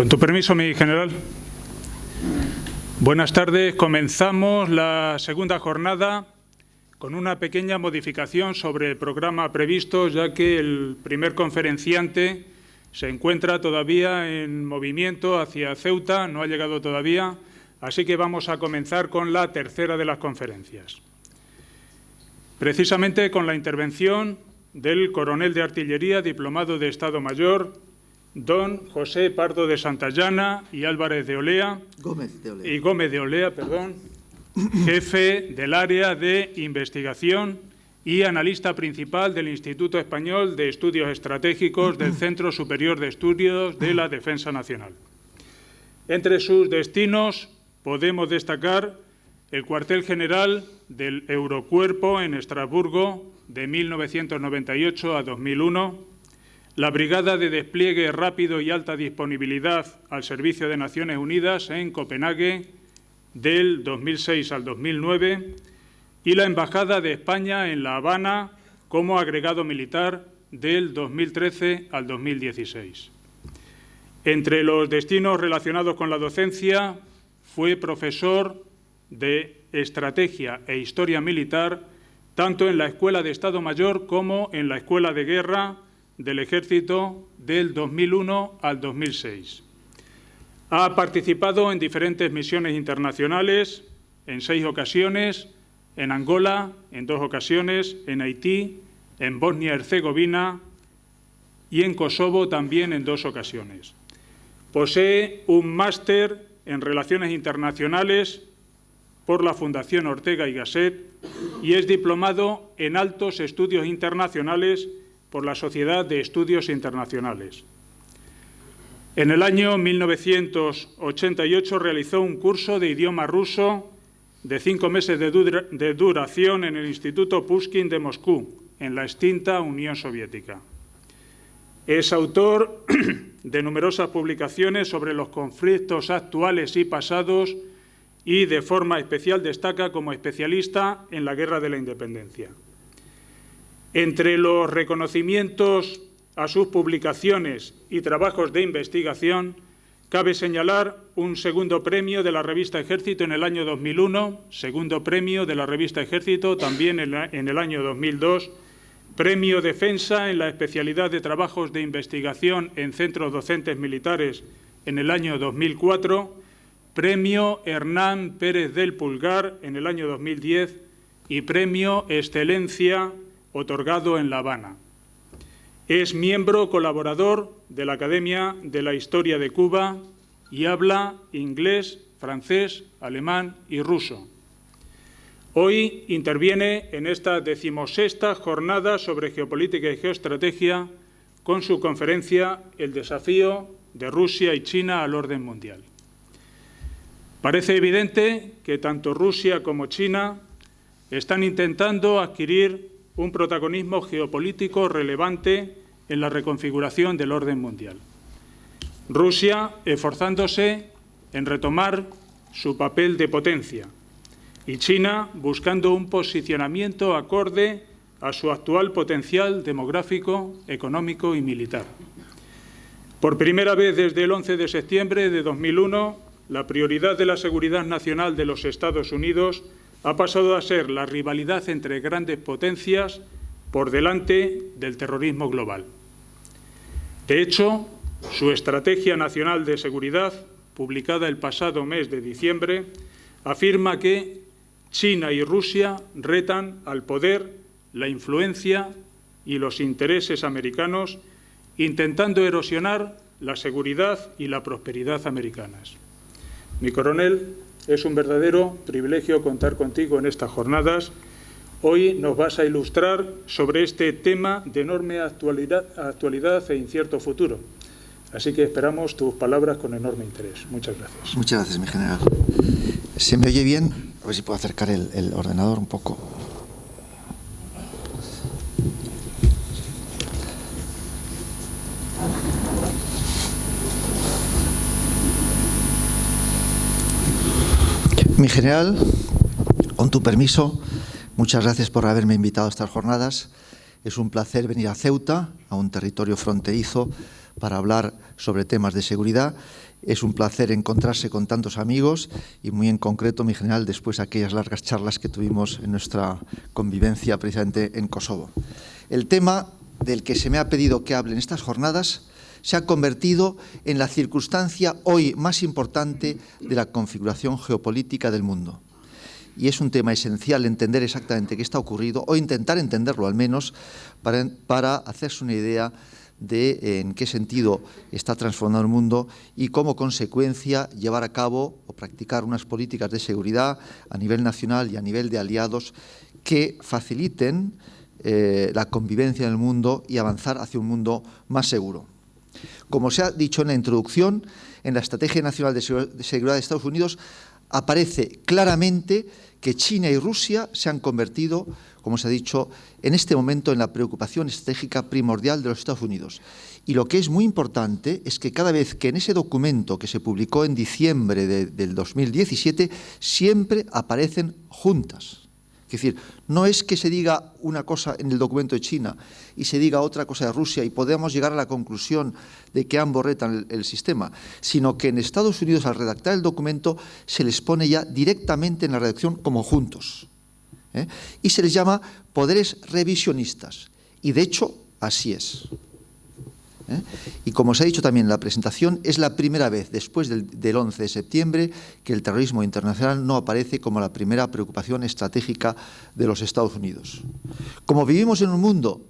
Con tu permiso, mi general. Buenas tardes. Comenzamos la segunda jornada con una pequeña modificación sobre el programa previsto, ya que el primer conferenciante se encuentra todavía en movimiento hacia Ceuta, no ha llegado todavía, así que vamos a comenzar con la tercera de las conferencias. Precisamente con la intervención del coronel de artillería, diplomado de Estado Mayor, don José Pardo de Santayana y Álvarez de Olea, Gómez de Olea, jefe del área de investigación y analista principal del Instituto Español de Estudios Estratégicos del Centro Superior de Estudios de la Defensa Nacional. Entre sus destinos podemos destacar el cuartel general del Eurocuerpo en Estrasburgo de 1998 a 2001, la Brigada de Despliegue Rápido y Alta Disponibilidad al Servicio de Naciones Unidas en Copenhague del 2006 al 2009 y la Embajada de España en La Habana como agregado militar del 2013 al 2016. Entre los destinos relacionados con la docencia fue profesor de Estrategia e Historia Militar tanto en la Escuela de Estado Mayor como en la Escuela de Guerra del Ejército del 2001 al 2006. Ha participado en diferentes misiones internacionales, en 6 ocasiones, en Angola, en 2 ocasiones, en Haití, en Bosnia-Herzegovina y en Kosovo también en 2 ocasiones. Posee un máster en Relaciones Internacionales por la Fundación Ortega y Gasset y es diplomado en Altos Estudios Internacionales por la Sociedad de Estudios Internacionales. En el año 1988 realizó un curso de idioma ruso de 5 meses de duración en el Instituto Pushkin de Moscú, en la extinta Unión Soviética. Es autor de numerosas publicaciones sobre los conflictos actuales y pasados y, de forma especial, destaca como especialista en la Guerra de la Independencia. Entre los reconocimientos a sus publicaciones y trabajos de investigación, cabe señalar un segundo premio de la revista Ejército en el año 2001, segundo premio de la revista Ejército también en el año 2002, premio Defensa en la especialidad de trabajos de investigación en centros docentes militares en el año 2004, premio Hernán Pérez del Pulgar en el año 2010 y premio Excelencia otorgado en La Habana. Es miembro colaborador de la Academia de la Historia de Cuba y habla inglés, francés, alemán y ruso. Hoy interviene en esta 16ª jornada sobre geopolítica y geoestrategia con su conferencia El desafío de Rusia y China al orden mundial. Parece evidente que tanto Rusia como China están intentando adquirir un protagonismo geopolítico relevante en la reconfiguración del orden mundial. Rusia esforzándose en retomar su papel de potencia y China buscando un posicionamiento acorde a su actual potencial demográfico, económico y militar. Por primera vez desde el 11 de septiembre de 2001, la prioridad de la seguridad nacional de los Estados Unidos ha pasado a ser la rivalidad entre grandes potencias por delante del terrorismo global. De hecho, su Estrategia Nacional de Seguridad, publicada el pasado mes de diciembre, afirma que China y Rusia retan al poder, la influencia y los intereses americanos, intentando erosionar la seguridad y la prosperidad americanas. Mi coronel, es un verdadero privilegio contar contigo en estas jornadas. Hoy nos vas a ilustrar sobre este tema de enorme actualidad e incierto futuro. Así que esperamos tus palabras con enorme interés. Muchas gracias. Muchas gracias, mi general. ¿Se me oye bien? A ver si puedo acercar el ordenador un poco. Mi general, con tu permiso, muchas gracias por haberme invitado a estas jornadas Es un placer venir a Ceuta, a un territorio fronterizo, para hablar sobre temas de seguridad. Es un placer encontrarse con tantos amigos y muy en concreto, mi general, después de aquellas largas charlas que tuvimos en nuestra convivencia precisamente en Kosovo. El tema del que se me ha pedido que hable en estas jornadas se ha convertido en la circunstancia hoy más importante de la configuración geopolítica del mundo. Y es un tema esencial entender exactamente qué está ocurrido, o intentar entenderlo al menos, para hacerse una idea de en qué sentido está transformando el mundo y como consecuencia llevar a cabo o practicar unas políticas de seguridad a nivel nacional y a nivel de aliados que faciliten la convivencia en el mundo y avanzar hacia un mundo más seguro. Como se ha dicho en la introducción, en la Estrategia Nacional de Seguridad de Estados Unidos aparece claramente que China y Rusia se han convertido, como se ha dicho, en este momento en la preocupación estratégica primordial de los Estados Unidos. Y lo que es muy importante es que cada vez que en ese documento que se publicó en diciembre del 2017 siempre aparecen juntas. Es decir, no es que se diga una cosa en el documento de China y se diga otra cosa de Rusia y podamos llegar a la conclusión de que ambos retan el sistema, sino que en Estados Unidos al redactar el documento se les pone ya directamente en la redacción como juntos. Y se les llama poderes revisionistas. Y de hecho, así es. Y como se ha dicho también en la presentación, es la primera vez después del 11 de septiembre que el terrorismo internacional no aparece como la primera preocupación estratégica de los Estados Unidos. Como vivimos en un mundo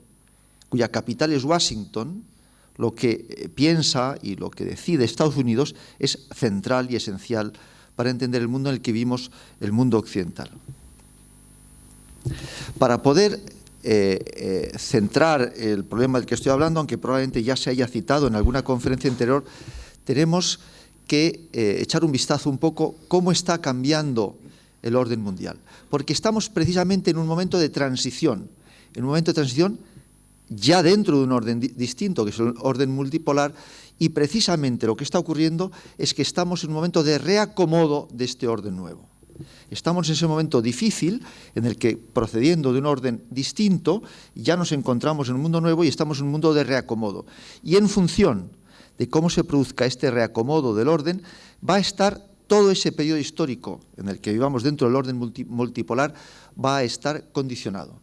cuya capital es Washington, lo que piensa y lo que decide Estados Unidos es central y esencial para entender el mundo en el que vivimos, el mundo occidental. Para poder centrar el problema del que estoy hablando, aunque probablemente ya se haya citado en alguna conferencia anterior, tenemos que echar un vistazo un poco cómo está cambiando el orden mundial. Porque estamos precisamente en un momento de transición, ya dentro de un orden distinto, que es el orden multipolar, y precisamente lo que está ocurriendo es que estamos en un momento de reacomodo de este orden nuevo. Estamos en ese momento difícil en el que, procediendo de un orden distinto, ya nos encontramos en un mundo nuevo y estamos en un mundo de reacomodo. Y en función de cómo se produzca este reacomodo del orden, va a estar todo ese periodo histórico en el que vivamos dentro del orden multipolar, va a estar condicionado.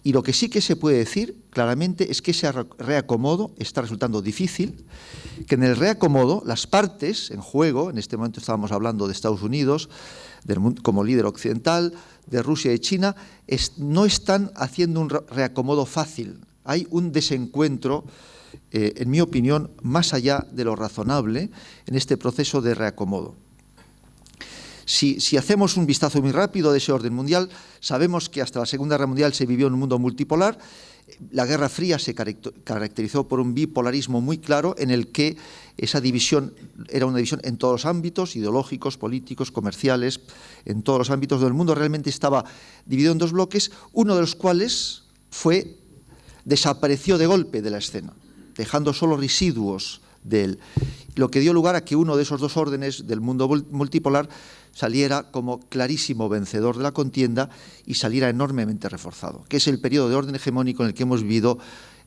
Y lo que sí que se puede decir claramente es que ese reacomodo está resultando difícil, que en el reacomodo las partes en juego, en este momento estábamos hablando de Estados Unidos, del mundo como líder occidental, de Rusia y China, no están haciendo un reacomodo fácil. Hay un desencuentro, en mi opinión, más allá de lo razonable en este proceso de reacomodo. Si hacemos un vistazo muy rápido de ese orden mundial, sabemos que hasta la Segunda Guerra Mundial se vivió en un mundo multipolar. La Guerra Fría se caracterizó por un bipolarismo muy claro en el que esa división era una división en todos los ámbitos, ideológicos, políticos, comerciales, en todos los ámbitos del mundo. Realmente estaba dividido en dos bloques, uno de los cuales desapareció de golpe de la escena, dejando solo residuos de él, lo que dio lugar a que uno de esos dos órdenes del mundo multipolar saliera como clarísimo vencedor de la contienda y saliera enormemente reforzado, que es el periodo de orden hegemónico en el que hemos vivido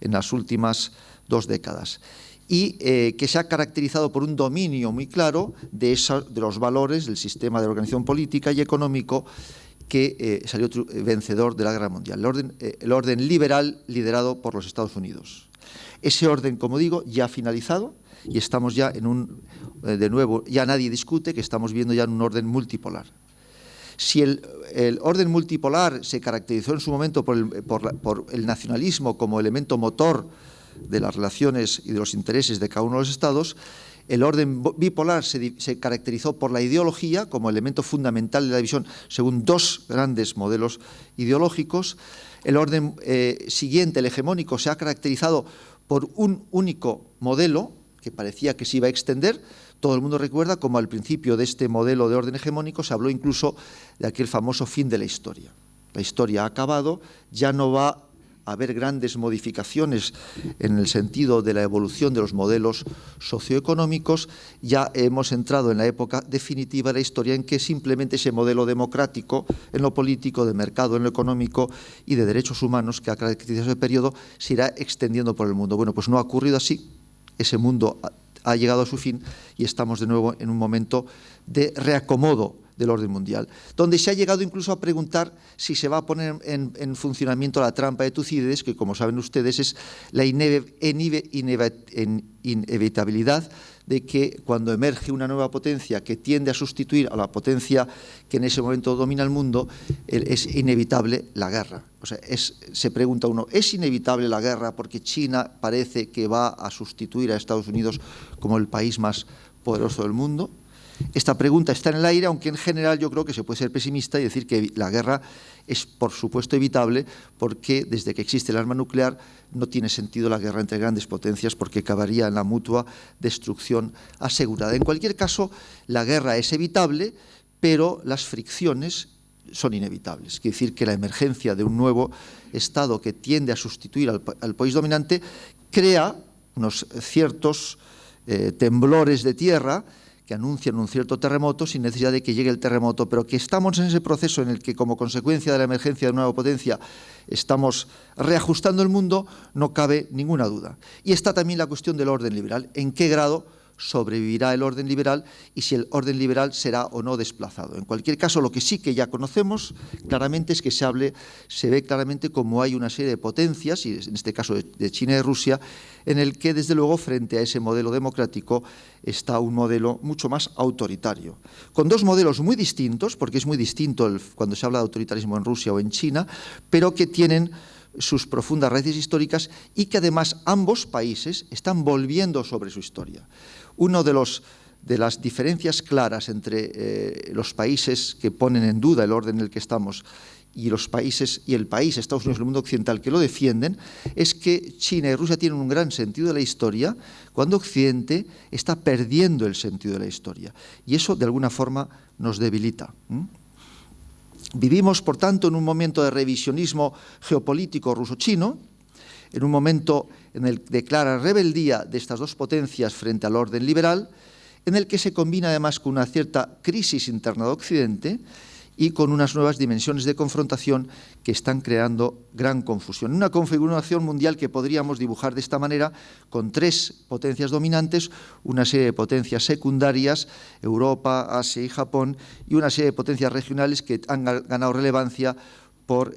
en las últimas 2 décadas. Y que se ha caracterizado por un dominio muy claro de los valores del sistema de organización política y económico que salió vencedor de la Guerra Mundial, el orden liberal liderado por los Estados Unidos. Ese orden, como digo, ya ha finalizado y estamos ya de nuevo, ya nadie discute que estamos viendo ya en un orden multipolar. Si el orden multipolar se caracterizó en su momento por el nacionalismo como elemento motor de las relaciones y de los intereses de cada uno de los estados, el orden bipolar se caracterizó por la ideología como elemento fundamental de la división según 2 grandes modelos ideológicos. El orden siguiente, el hegemónico, se ha caracterizado por un único modelo que parecía que se iba a extender. Todo el mundo recuerda cómo al principio de este modelo de orden hegemónico se habló incluso de aquel famoso fin de la historia. La historia ha acabado, ya no va a haber grandes modificaciones en el sentido de la evolución de los modelos socioeconómicos, ya hemos entrado en la época definitiva de la historia en que simplemente ese modelo democrático en lo político, de mercado en lo económico y de derechos humanos que ha caracterizado ese periodo se irá extendiendo por el mundo. Bueno, pues no ha ocurrido así. Ese mundo ha llegado a su fin y estamos de nuevo en un momento de reacomodo del orden mundial, donde se ha llegado incluso a preguntar si se va a poner en funcionamiento la trampa de Tucídides, que como saben ustedes es la inevitabilidad de que cuando emerge una nueva potencia que tiende a sustituir a la potencia que en ese momento domina el mundo, es inevitable la guerra. O sea, se pregunta uno, ¿es inevitable la guerra porque China parece que va a sustituir a Estados Unidos como el país más poderoso del mundo? Esta pregunta está en el aire, aunque en general yo creo que se puede ser pesimista y decir que la guerra es, por supuesto, evitable, porque desde que existe el arma nuclear no tiene sentido la guerra entre grandes potencias porque acabaría en la mutua destrucción asegurada. En cualquier caso, la guerra es evitable, pero las fricciones son inevitables. Quiere decir que la emergencia de un nuevo Estado que tiende a sustituir al país dominante crea unos ciertos temblores de tierra que anuncian un cierto terremoto sin necesidad de que llegue el terremoto, pero que estamos en ese proceso en el que, como consecuencia de la emergencia de una nueva potencia, estamos reajustando el mundo, no cabe ninguna duda. Y está también la cuestión del orden liberal. ¿En qué grado sobrevivirá el orden liberal y si el orden liberal será o no desplazado? En cualquier caso, lo que sí que ya conocemos claramente es que se ve claramente cómo hay una serie de potencias, y en este caso de China y Rusia, en el que, desde luego, frente a ese modelo democrático está un modelo mucho más autoritario, con dos modelos muy distintos, porque es muy distinto cuando se habla de autoritarismo en Rusia o en China, pero que tienen sus profundas raíces históricas y que además ambos países están volviendo sobre su historia. Uno de las diferencias claras entre los países que ponen en duda el orden en el que estamos y el país, Estados Unidos y el mundo occidental, que lo defienden, es que China y Rusia tienen un gran sentido de la historia cuando Occidente está perdiendo el sentido de la historia. Y eso, de alguna forma, nos debilita. Vivimos, por tanto, en un momento de revisionismo geopolítico ruso-chino, en un momento en el que declara rebeldía de estas dos potencias frente al orden liberal, en el que se combina además con una cierta crisis interna de Occidente y con unas nuevas dimensiones de confrontación que están creando gran confusión. Una configuración mundial que podríamos dibujar de esta manera, con tres potencias dominantes, una serie de potencias secundarias, Europa, Asia y Japón, y una serie de potencias regionales que han ganado relevancia por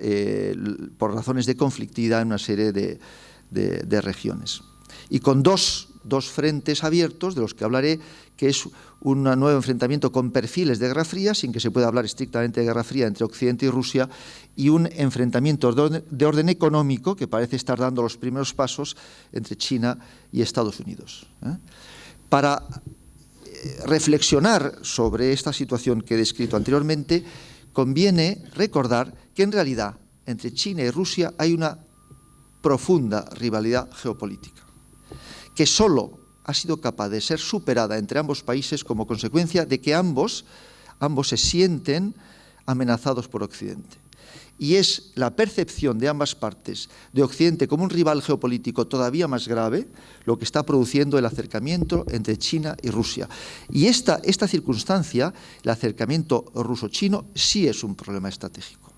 razones de conflictividad en una serie de regiones. Y con dos frentes abiertos, de los que hablaré, que es un nuevo enfrentamiento con perfiles de Guerra Fría, sin que se pueda hablar estrictamente de Guerra Fría entre Occidente y Rusia, y un enfrentamiento de orden económico que parece estar dando los primeros pasos entre China y Estados Unidos. Para reflexionar sobre esta situación que he descrito anteriormente, conviene recordar que en realidad entre China y Rusia hay una profunda rivalidad geopolítica, que solo ha sido capaz de ser superada entre ambos países como consecuencia de que ambos se sienten amenazados por Occidente. Y es la percepción de ambas partes de Occidente como un rival geopolítico todavía más grave lo que está produciendo el acercamiento entre China y Rusia. Y esta circunstancia, el acercamiento ruso-chino, sí es un problema estratégico.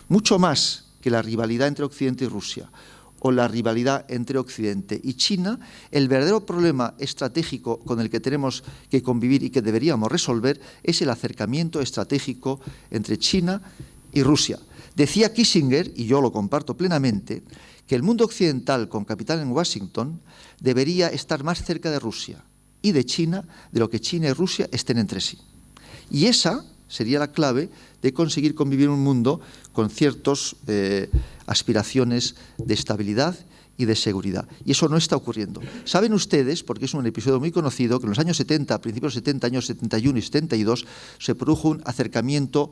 Mucho más que la rivalidad entre Occidente y Rusia o la rivalidad entre Occidente y China, el verdadero problema estratégico con el que tenemos que convivir y que deberíamos resolver es el acercamiento estratégico entre China y Rusia. Decía Kissinger, y yo lo comparto plenamente, que el mundo occidental con capital en Washington debería estar más cerca de Rusia y de China de lo que China y Rusia estén entre sí. Y esa sería la clave de conseguir convivir en un mundo con ciertas aspiraciones de estabilidad y de seguridad. Y eso no está ocurriendo. Saben ustedes, porque es un episodio muy conocido, que en los años 70, a principios de los 70, años 71 y 72, se produjo un acercamiento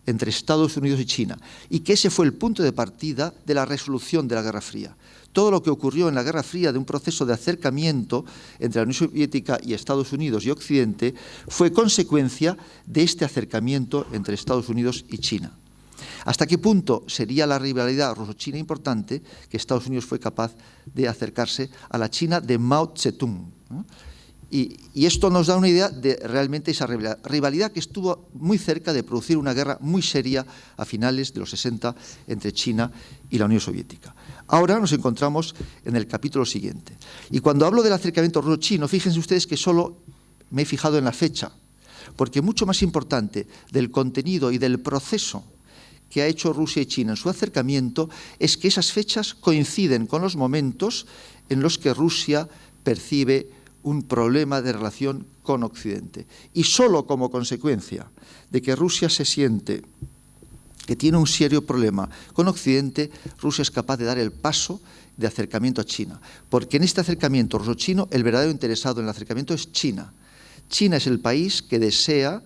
entre Estados Unidos y China, y que ese fue el punto de partida de la resolución de la Guerra Fría. Todo lo que ocurrió en la Guerra Fría de un proceso de acercamiento entre la Unión Soviética y Estados Unidos y Occidente fue consecuencia de este acercamiento entre Estados Unidos y China. ¿Hasta qué punto sería la rivalidad ruso-china importante que Estados Unidos fue capaz de acercarse a la China de Mao Zedong, ¿no? Y esto nos da una idea de realmente esa rivalidad que estuvo muy cerca de producir una guerra muy seria a finales de los 60 entre China y la Unión Soviética. Ahora nos encontramos en el capítulo siguiente. Y cuando hablo del acercamiento ruso-chino, fíjense ustedes que solo me he fijado en la fecha, porque mucho más importante del contenido y del proceso que ha hecho Rusia y China en su acercamiento es que esas fechas coinciden con los momentos en los que Rusia percibe un problema de relación con Occidente. Y solo como consecuencia de que Rusia se siente que tiene un serio problema con Occidente, Rusia es capaz de dar el paso de acercamiento a China. Porque en este acercamiento ruso-chino, el verdadero interesado en el acercamiento es China. China es el país que desea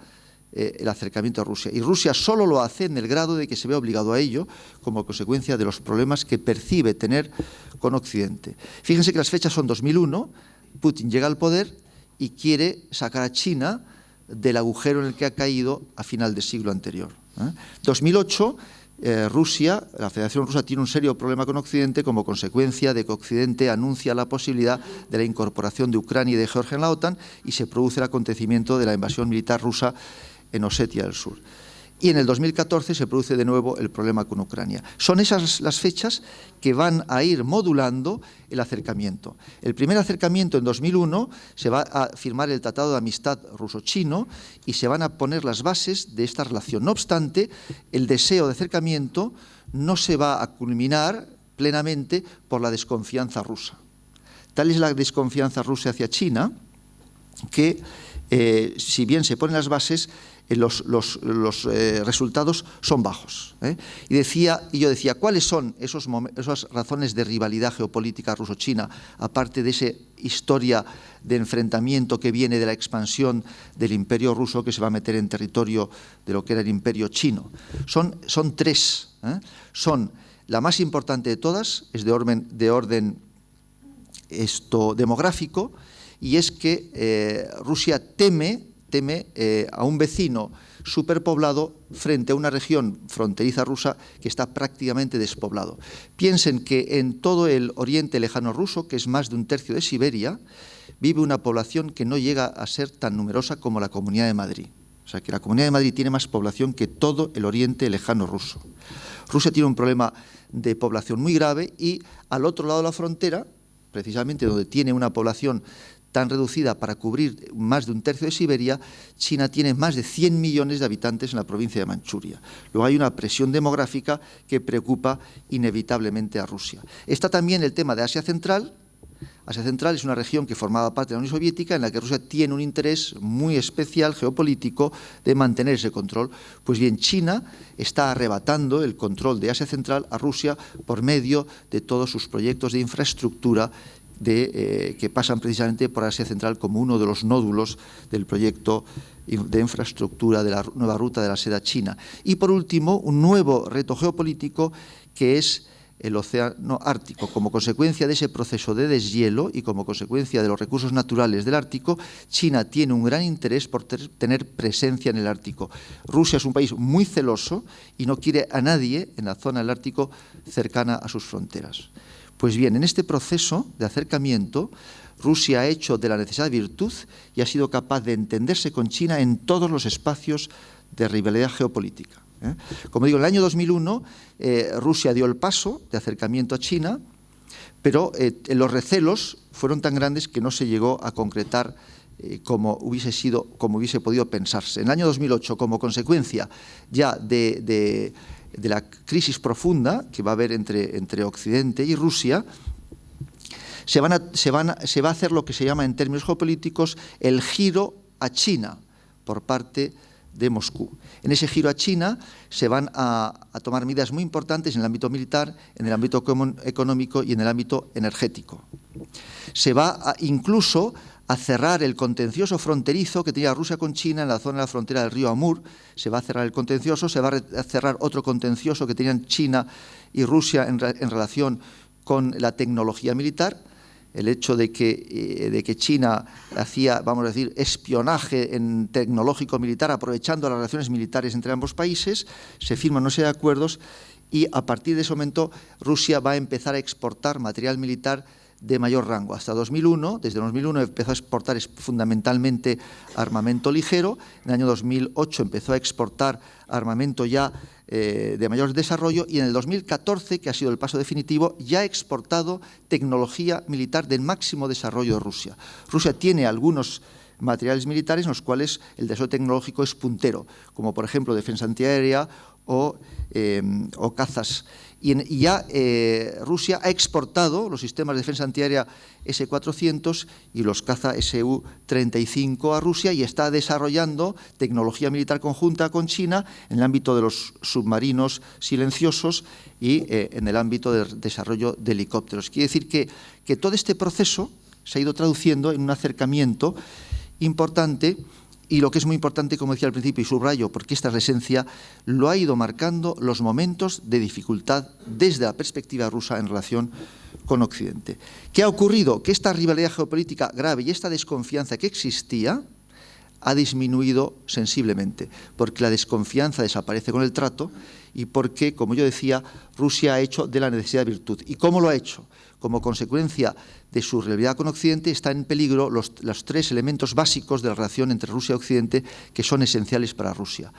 el acercamiento a Rusia. Y Rusia solo lo hace en el grado de que se ve obligado a ello como consecuencia de los problemas que percibe tener con Occidente. Fíjense que las fechas son 2001, Putin llega al poder y quiere sacar a China del agujero en el que ha caído a final del siglo anterior. 2008, Rusia, la Federación Rusa tiene un serio problema con Occidente como consecuencia de que Occidente anuncia la posibilidad de la incorporación de Ucrania y de Georgia en la OTAN y se produce el acontecimiento de la invasión militar rusa en Osetia del Sur. Y en el 2014 se produce de nuevo el problema con Ucrania. Son esas las fechas que van a ir modulando el acercamiento. El primer acercamiento en 2001 se va a firmar el Tratado de Amistad ruso-chino y se van a poner las bases de esta relación. No obstante, el deseo de acercamiento no se va a culminar plenamente por la desconfianza rusa. Tal es la desconfianza rusa hacia China que, si bien se ponen las bases, los resultados son bajos. Y yo decía, ¿cuáles son esas razones de rivalidad geopolítica ruso-china, aparte de esa historia de enfrentamiento que viene de la expansión del imperio ruso que se va a meter en territorio de lo que era el imperio chino? Son tres. Son, la más importante de todas, es de orden demográfico, y es que Rusia teme a un vecino superpoblado frente a una región fronteriza rusa que está prácticamente despoblado. Piensen que en todo el oriente lejano ruso, que es más de un tercio de Siberia, vive una población que no llega a ser tan numerosa como la Comunidad de Madrid. O sea, que la Comunidad de Madrid tiene más población que todo el oriente lejano ruso. Rusia tiene un problema de población muy grave y al otro lado de la frontera, precisamente donde tiene una población tan reducida para cubrir más de un tercio de Siberia, China tiene más de 100 millones de habitantes en la provincia de Manchuria. Luego hay una presión demográfica que preocupa inevitablemente a Rusia. Está también el tema de Asia Central. Asia Central es una región que formaba parte de la Unión Soviética en la que Rusia tiene un interés muy especial geopolítico de mantener ese control. Pues bien, China está arrebatando el control de Asia Central a Rusia por medio de todos sus proyectos de infraestructura que pasan precisamente por Asia Central como uno de los nódulos del proyecto de infraestructura de la nueva ruta de la seda china. Y por último, un nuevo reto geopolítico que es el océano Ártico. Como consecuencia de ese proceso de deshielo y como consecuencia de los recursos naturales del Ártico, China tiene un gran interés por tener presencia en el Ártico. Rusia es un país muy celoso y no quiere a nadie en la zona del Ártico cercana a sus fronteras. Pues bien, en este proceso de acercamiento, Rusia ha hecho de la necesidad virtud y ha sido capaz de entenderse con China en todos los espacios de rivalidad geopolítica. Como digo, en el año 2001 Rusia dio el paso de acercamiento a China, pero los recelos fueron tan grandes que no se llegó a concretar como hubiese podido pensarse. En el año 2008, como consecuencia ya de la crisis profunda que va a haber entre Occidente y Rusia, se va a hacer lo que se llama en términos geopolíticos el giro a China por parte de Moscú. En ese giro a China se van a tomar medidas muy importantes en el ámbito militar, en el ámbito económico y en el ámbito energético. Se va incluso a cerrar el contencioso fronterizo que tenía Rusia con China en la zona de la frontera del río Amur. Se va a cerrar el contencioso, se va a cerrar otro contencioso que tenían China y Rusia en relación con la tecnología militar. el hecho de que China hacía, vamos a decir, espionaje tecnológico militar, aprovechando las relaciones militares entre ambos países, se firman una serie de acuerdos y a partir de ese momento Rusia va a empezar a exportar material militar de mayor rango. Hasta 2001, desde 2001 empezó a exportar fundamentalmente armamento ligero, en el año 2008 empezó a exportar armamento ya de mayor desarrollo y en el 2014, que ha sido el paso definitivo, ya ha exportado tecnología militar del máximo desarrollo de Rusia. Rusia tiene algunos materiales militares en los cuales el desarrollo tecnológico es puntero, como por ejemplo defensa antiaérea o cazas. Y ya Rusia ha exportado los sistemas de defensa antiaérea S-400 y los caza Su-35 a Rusia y está desarrollando tecnología militar conjunta con China en el ámbito de los submarinos silenciosos y en el ámbito del desarrollo de helicópteros. Quiere decir que todo este proceso se ha ido traduciendo en un acercamiento importante. Y lo que es muy importante, como decía al principio, y subrayo, porque esta es la esencia, lo ha ido marcando los momentos de dificultad desde la perspectiva rusa en relación con Occidente. ¿Qué ha ocurrido? Que esta rivalidad geopolítica grave y esta desconfianza que existía ha disminuido sensiblemente, porque la desconfianza desaparece con el trato y porque, como yo decía, Rusia ha hecho de la necesidad virtud. ¿Y cómo lo ha hecho? Como consecuencia de su rivalidad con Occidente, están en peligro los tres elementos básicos de la relación entre Rusia y Occidente que son esenciales para Rusia.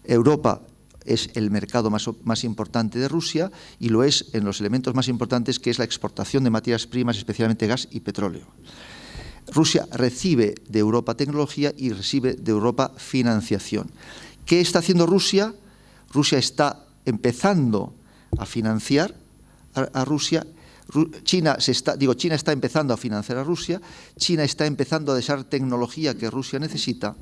Europa es el mercado más importante de Rusia y lo es en los elementos más importantes, que es la exportación de materias primas, especialmente gas y petróleo. Rusia recibe de Europa tecnología y recibe de Europa financiación. ¿Qué está haciendo Rusia? Rusia está empezando a financiar a Rusia. China está empezando a financiar a Rusia, China está empezando a desarrollar tecnología que Rusia necesita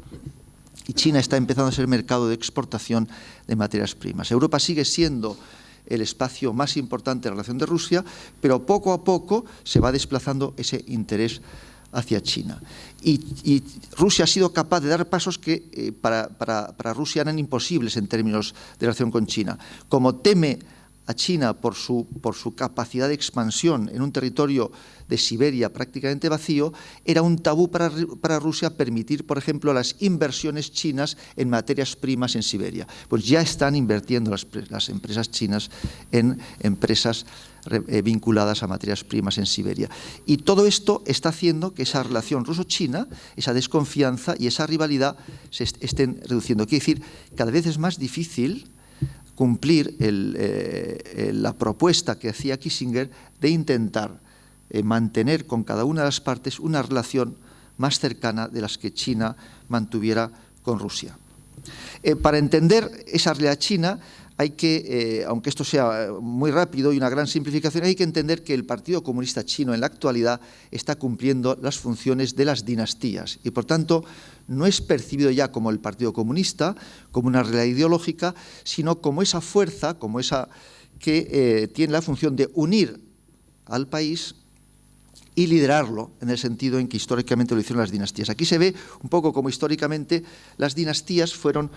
y China está empezando a ser mercado de exportación de materias primas. Europa sigue siendo el espacio más importante de la relación de Rusia, pero poco a poco se va desplazando ese interés hacia China. Y Rusia ha sido capaz de dar pasos que para Rusia eran imposibles en términos de relación con China. Como teme a China por su capacidad de expansión en un territorio de Siberia prácticamente vacío, era un tabú para Rusia permitir, por ejemplo, las inversiones chinas en materias primas en Siberia. Pues ya están invirtiendo las empresas chinas en empresas vinculadas a materias primas en Siberia. Y todo esto está haciendo que esa relación ruso-china, esa desconfianza y esa rivalidad se estén reduciendo. Quiere decir, cada vez es más difícil cumplir la propuesta que hacía Kissinger de intentar mantener con cada una de las partes una relación más cercana de las que China mantuviera con Rusia. Para entender esa realidad china hay que, aunque esto sea muy rápido y una gran simplificación, hay que entender que el Partido Comunista Chino en la actualidad está cumpliendo las funciones de las dinastías y, por tanto, no es percibido ya como el Partido Comunista, como una realidad ideológica, sino como esa fuerza, como esa que tiene la función de unir al país y liderarlo en el sentido en que históricamente lo hicieron las dinastías. Aquí se ve un poco como históricamente las dinastías fueron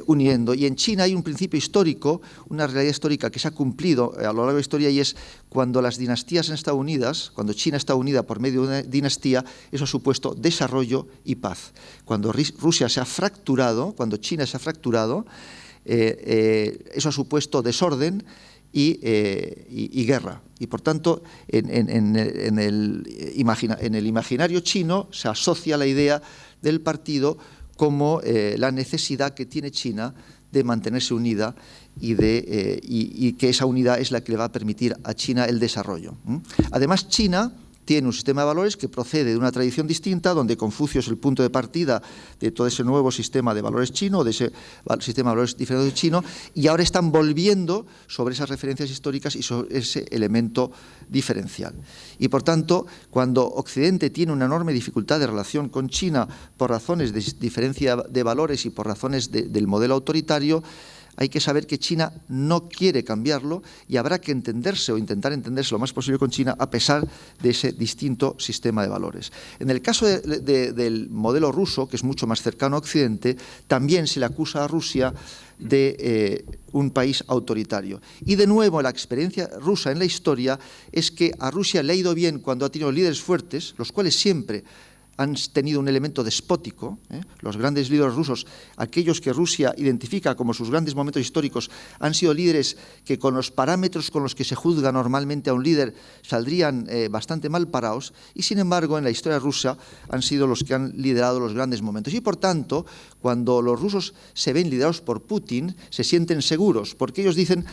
uniendo. Y en China hay un principio histórico, una realidad histórica que se ha cumplido a lo largo de la historia, y es cuando las dinastías han estado unidas, cuando China está unida por medio de una dinastía, eso ha supuesto desarrollo y paz. Cuando Rusia se ha fracturado, cuando China se ha fracturado, eso ha supuesto desorden y guerra. Y por tanto, en el imaginario chino se asocia la idea del partido como la necesidad que tiene China de mantenerse unida y que esa unidad es la que le va a permitir a China el desarrollo. Además, China tiene un sistema de valores que procede de una tradición distinta, donde Confucio es el punto de partida de todo ese nuevo sistema de valores chino, de ese sistema de valores diferente chino, y ahora están volviendo sobre esas referencias históricas y sobre ese elemento diferencial. Y por tanto, cuando Occidente tiene una enorme dificultad de relación con China por razones de diferencia de valores y por razones del modelo autoritario, hay que saber que China no quiere cambiarlo y habrá que entenderse o intentar entenderse lo más posible con China a pesar de ese distinto sistema de valores. En el caso del modelo ruso, que es mucho más cercano a Occidente, también se le acusa a Rusia de un país autoritario. Y de nuevo, la experiencia rusa en la historia es que a Rusia le ha ido bien cuando ha tenido líderes fuertes, los cuales siempre han tenido un elemento despótico. Los grandes líderes rusos, aquellos que Rusia identifica como sus grandes momentos históricos, han sido líderes que con los parámetros con los que se juzga normalmente a un líder saldrían bastante mal parados, y sin embargo en la historia rusa han sido los que han liderado los grandes momentos. Y por tanto, cuando los rusos se ven liderados por Putin, se sienten seguros, porque ellos dicen...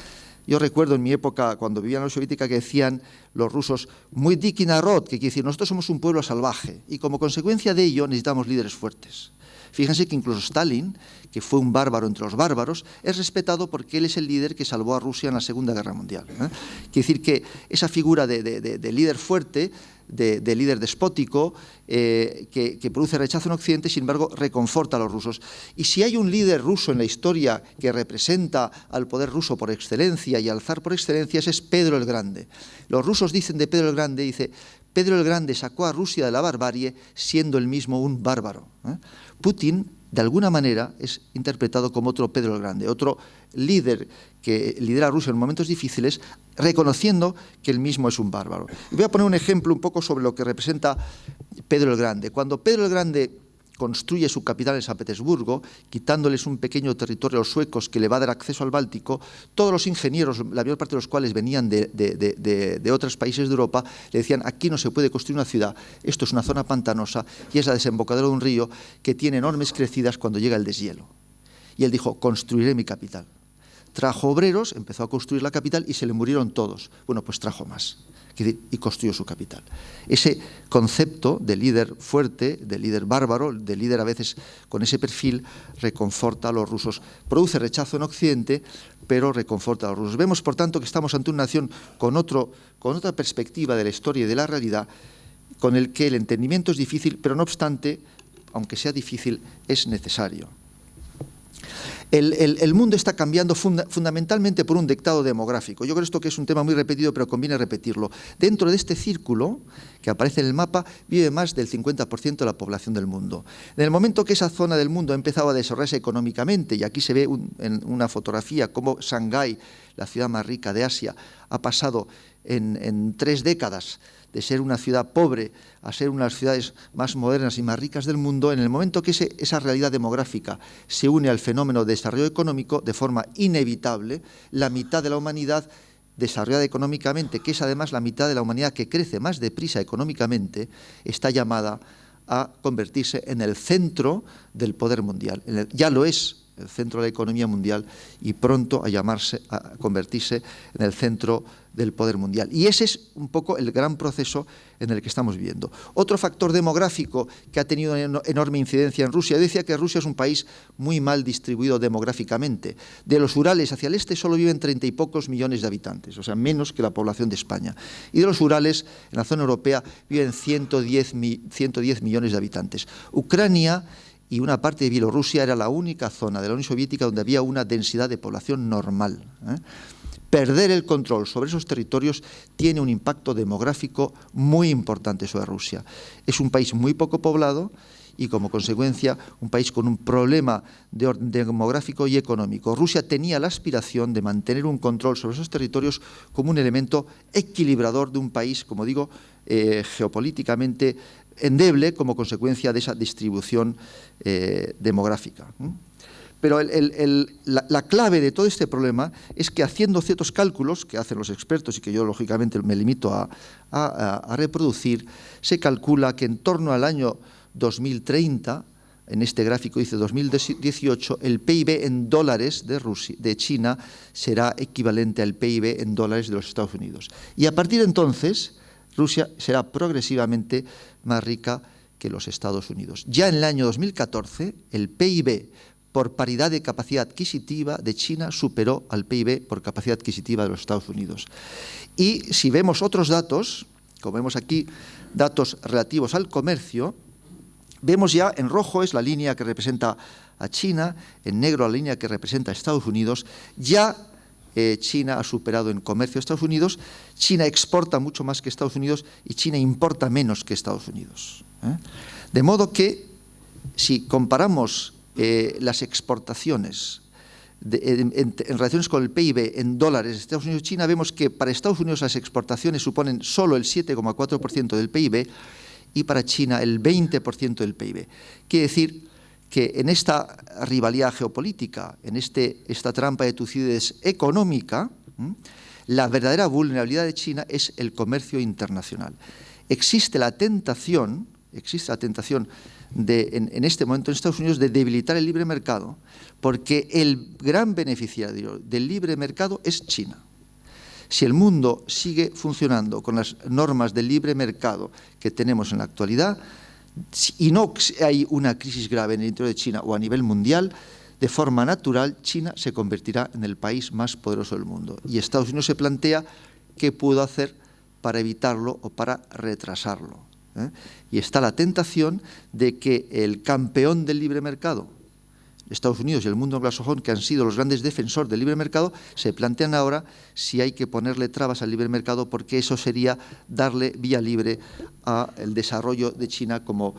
Yo recuerdo en mi época, cuando vivía en la Unión Soviética, que decían los rusos, muy diki narod, que quiere decir, nosotros somos un pueblo salvaje, y como consecuencia de ello necesitamos líderes fuertes. Fíjense que incluso Stalin, que fue un bárbaro entre los bárbaros, es respetado porque él es el líder que salvó a Rusia en la Segunda Guerra Mundial. Quiere decir que esa figura de líder fuerte, de líder despótico, que produce rechazo en Occidente, sin embargo, reconforta a los rusos. Y si hay un líder ruso en la historia que representa al poder ruso por excelencia y al zar por excelencia, ese es Pedro el Grande. Los rusos dicen de Pedro el Grande, dice, Pedro el Grande sacó a Rusia de la barbarie siendo él mismo un bárbaro. Putin, de alguna manera, es interpretado como otro Pedro el Grande, otro líder que lidera a Rusia en momentos difíciles, reconociendo que él mismo es un bárbaro. Y voy a poner un ejemplo un poco sobre lo que representa Pedro el Grande. Cuando Pedro el Grande construye su capital en San Petersburgo, quitándoles un pequeño territorio a los suecos que le va a dar acceso al Báltico, todos los ingenieros, la mayor parte de los cuales venían de otros países de Europa, le decían, aquí no se puede construir una ciudad, esto es una zona pantanosa y es la desembocadura de un río que tiene enormes crecidas cuando llega el deshielo. Y él dijo, construiré mi capital. Trajo obreros, empezó a construir la capital y se le murieron todos. Bueno, pues trajo más y construyó su capital. Ese concepto de líder fuerte, de líder bárbaro, de líder a veces con ese perfil, reconforta a los rusos. Produce rechazo en Occidente, pero reconforta a los rusos. Vemos, por tanto, que estamos ante una nación con otra perspectiva de la historia y de la realidad, con el que el entendimiento es difícil, pero no obstante, aunque sea difícil, es necesario. El mundo está cambiando fundamentalmente por un dictado demográfico. Yo creo esto que es un tema muy repetido, pero conviene repetirlo. Dentro de este círculo que aparece en el mapa, vive más del 50% de la población del mundo. En el momento que esa zona del mundo ha empezado a desarrollarse económicamente, y aquí se ve en una fotografía cómo Shanghái, la ciudad más rica de Asia, ha pasado en 3 décadas de ser una ciudad pobre a ser una de las ciudades más modernas y más ricas del mundo, en el momento que esa realidad demográfica se une al fenómeno de desarrollo económico, de forma inevitable, la mitad de la humanidad desarrollada económicamente, que es además la mitad de la humanidad que crece más deprisa económicamente, está llamada a convertirse en el centro del poder mundial. Ya lo es el centro de la economía mundial y pronto a convertirse en el centro del poder mundial. Y ese es un poco el gran proceso en el que estamos viviendo. Otro factor demográfico que ha tenido enorme incidencia en Rusia, decía que Rusia es un país muy mal distribuido demográficamente. De los Urales hacia el este solo viven 30 y pocos millones de habitantes, o sea, menos que la población de España. Y de los Urales, en la zona europea, viven 110 millones de habitantes. Ucrania y una parte de Bielorrusia era la única zona de la Unión Soviética donde había una densidad de población normal. Perder el control sobre esos territorios tiene un impacto demográfico muy importante sobre Rusia. Es un país muy poco poblado y, como consecuencia, un país con un problema de orden demográfico y económico. Rusia tenía la aspiración de mantener un control sobre esos territorios como un elemento equilibrador de un país, como digo, geopolíticamente endeble como consecuencia de esa distribución demográfica. Pero la clave de todo este problema es que, haciendo ciertos cálculos que hacen los expertos y que yo lógicamente me limito a reproducir, se calcula que en torno al año 2030, en este gráfico dice 2018, el PIB en dólares de China será equivalente al PIB en dólares de los Estados Unidos. Y a partir de entonces, Rusia será progresivamente más rica que los Estados Unidos. Ya en el año 2014, el PIB por paridad de capacidad adquisitiva de China superó al PIB por capacidad adquisitiva de los Estados Unidos. Y si vemos otros datos, como vemos aquí, datos relativos al comercio, Vemos ya en rojo es la línea que representa a China, en negro la línea que representa a Estados Unidos. Ya China ha superado en comercio a Estados Unidos, China exporta mucho más que Estados Unidos y China importa menos que Estados Unidos. De modo que si comparamos las exportaciones en relaciones con el PIB en dólares de Estados Unidos y China, vemos que para Estados Unidos las exportaciones suponen solo el 7,4% del PIB y para China el 20% del PIB. Quiere decir que en esta rivalidad geopolítica, en esta trampa de Tucídides económica, la verdadera vulnerabilidad de China es el comercio internacional. Existe la tentación en este momento en Estados Unidos de debilitar el libre mercado, porque el gran beneficiario del libre mercado es China. Si el mundo sigue funcionando con las normas del libre mercado que tenemos en la actualidad, y no hay una crisis grave en el interior de China o a nivel mundial, de forma natural China se convertirá en el país más poderoso del mundo. Y Estados Unidos se plantea qué pudo hacer para evitarlo o para retrasarlo. Y está la tentación de que el campeón del libre mercado, Estados Unidos y el mundo anglosajón, que han sido los grandes defensores del libre mercado, se plantean ahora si hay que ponerle trabas al libre mercado, porque eso sería darle vía libre al desarrollo de China como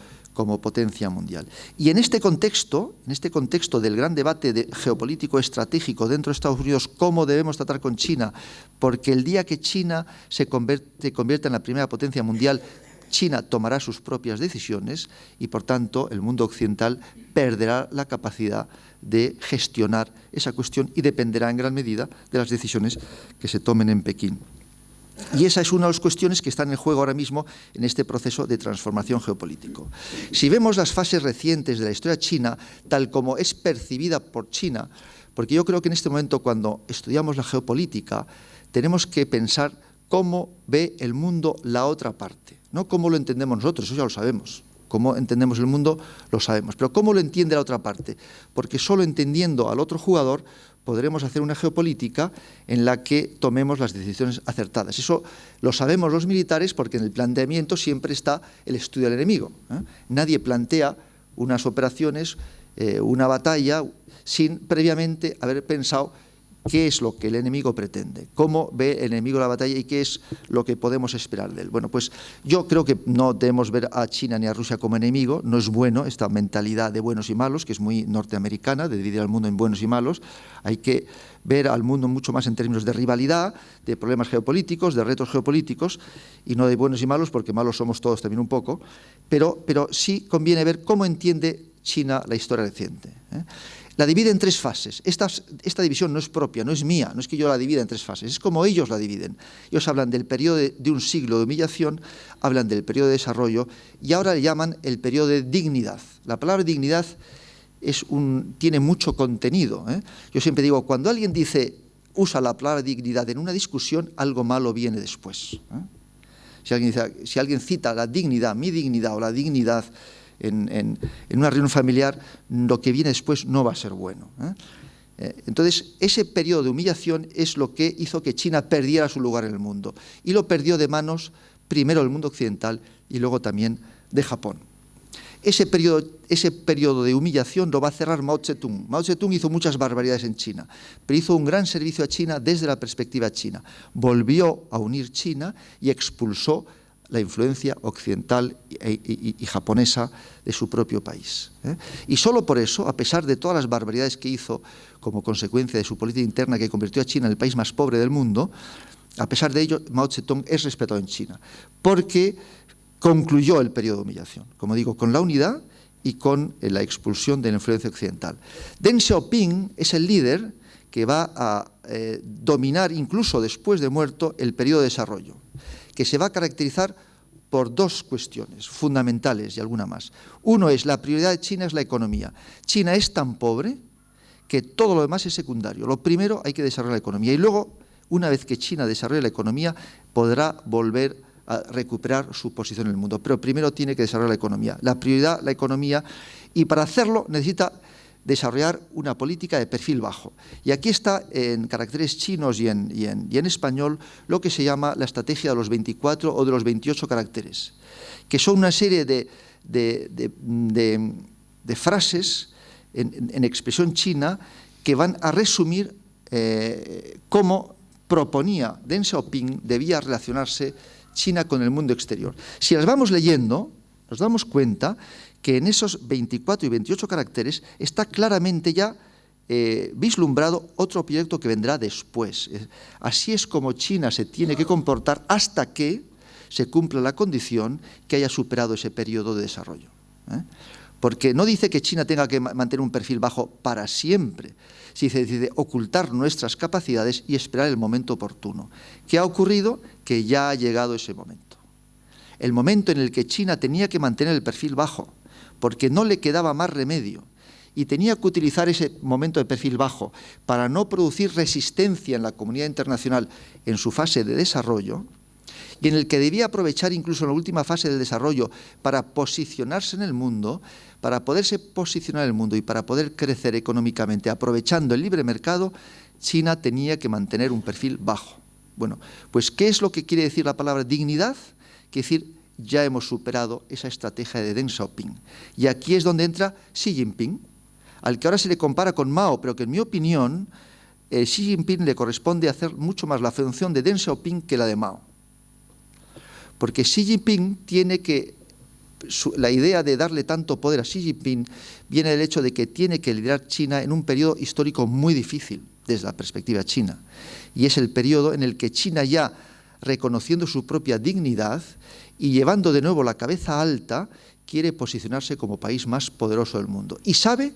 potencia mundial. Y en este contexto del gran debate geopolítico estratégico dentro de Estados Unidos, cómo debemos tratar con China, porque el día que China se convierta en la primera potencia mundial, China tomará sus propias decisiones y, por tanto, el mundo occidental perderá la capacidad de gestionar esa cuestión y dependerá en gran medida de las decisiones que se tomen en Pekín. Y esa es una de las cuestiones que están en juego ahora mismo en este proceso de transformación geopolítico. Si vemos las fases recientes de la historia china, tal como es percibida por China, porque yo creo que en este momento, cuando estudiamos la geopolítica, tenemos que pensar cómo ve el mundo la otra parte. No cómo lo entendemos nosotros, eso ya lo sabemos. Cómo entendemos el mundo, lo sabemos. Pero cómo lo entiende la otra parte. Porque solo entendiendo al otro jugador podremos hacer una geopolítica en la que tomemos las decisiones acertadas. Eso lo sabemos los militares, porque en el planteamiento siempre está el estudio del enemigo. Nadie plantea unas operaciones, una batalla, sin previamente haber pensado qué es lo que el enemigo pretende, cómo ve el enemigo la batalla y qué es lo que podemos esperar de él. Bueno, pues yo creo que no debemos ver a China ni a Rusia como enemigo. No es bueno esta mentalidad de buenos y malos, que es muy norteamericana, de dividir al mundo en buenos y malos. Hay que ver al mundo mucho más en términos de rivalidad, de problemas geopolíticos, de retos geopolíticos, y no de buenos y malos, porque malos somos todos también un poco, pero sí conviene ver cómo entiende China la historia reciente. La divide en tres fases. Esta división no es propia, no es mía, no es que yo la divida en tres fases, es como ellos la dividen. Ellos hablan del periodo de un siglo de humillación, hablan del periodo de desarrollo y ahora le llaman el periodo de dignidad. La palabra dignidad tiene mucho contenido. Yo siempre digo, cuando alguien usa la palabra dignidad en una discusión, algo malo viene después. Si alguien cita la dignidad, mi dignidad o la dignidad, en una reunión familiar, lo que viene después no va a ser bueno. Entonces, ese periodo de humillación es lo que hizo que China perdiera su lugar en el mundo. Y lo perdió de manos, primero del mundo occidental y luego también de Japón. Ese periodo de humillación lo va a cerrar Mao Zedong. Mao Zedong hizo muchas barbaridades en China, pero hizo un gran servicio a China desde la perspectiva china. Volvió a unir China y expulsó la influencia occidental y japonesa de su propio país. Y solo por eso, a pesar de todas las barbaridades que hizo como consecuencia de su política interna que convirtió a China en el país más pobre del mundo, a pesar de ello, Mao Zedong es respetado en China, porque concluyó el periodo de humillación, como digo, con la unidad y con la expulsión de la influencia occidental. Deng Xiaoping es el líder que va a dominar, incluso después de muerto, el periodo de desarrollo, que se va a caracterizar por dos cuestiones fundamentales y alguna más. Uno es, la prioridad de China es la economía. China es tan pobre que todo lo demás es secundario. Lo primero, hay que desarrollar la economía. Y luego, una vez que China desarrolle la economía, podrá volver a recuperar su posición en el mundo. Pero primero tiene que desarrollar la economía. La prioridad, la economía, y para hacerlo necesita desarrollar una política de perfil bajo. Y aquí está en caracteres chinos y en español lo que se llama la estrategia de los 24 o de los 28 caracteres, que son una serie de frases en expresión china que van a resumir cómo proponía Deng Xiaoping debía relacionarse China con el mundo exterior. Si las vamos leyendo, nos damos cuenta que en esos 24 y 28 caracteres está claramente ya vislumbrado otro proyecto que vendrá después. Así es como China se tiene que comportar hasta que se cumpla la condición que haya superado ese periodo de desarrollo. Porque no dice que China tenga que mantener un perfil bajo para siempre, si se decide ocultar nuestras capacidades y esperar el momento oportuno. ¿Qué ha ocurrido? Que ya ha llegado ese momento. El momento en el que China tenía que mantener el perfil bajo, porque no le quedaba más remedio, y tenía que utilizar ese momento de perfil bajo para no producir resistencia en la comunidad internacional en su fase de desarrollo, y en el que debía aprovechar incluso en la última fase del desarrollo para posicionarse en el mundo, para poderse posicionar en el mundo y para poder crecer económicamente aprovechando el libre mercado, China tenía que mantener un perfil bajo. Bueno, pues ¿qué es lo que quiere decir la palabra dignidad? Quiere decir, ya hemos superado esa estrategia de Deng Xiaoping. Y aquí es donde entra Xi Jinping, al que ahora se le compara con Mao, pero que en mi opinión Xi Jinping le corresponde hacer mucho más la función de Deng Xiaoping que la de Mao. Porque Xi Jinping tiene que, la idea de darle tanto poder a Xi Jinping viene del hecho de que tiene que liderar China en un periodo histórico muy difícil desde la perspectiva china. Y es el periodo en el que China ya, reconociendo su propia dignidad y llevando de nuevo la cabeza alta, quiere posicionarse como país más poderoso del mundo. Y sabe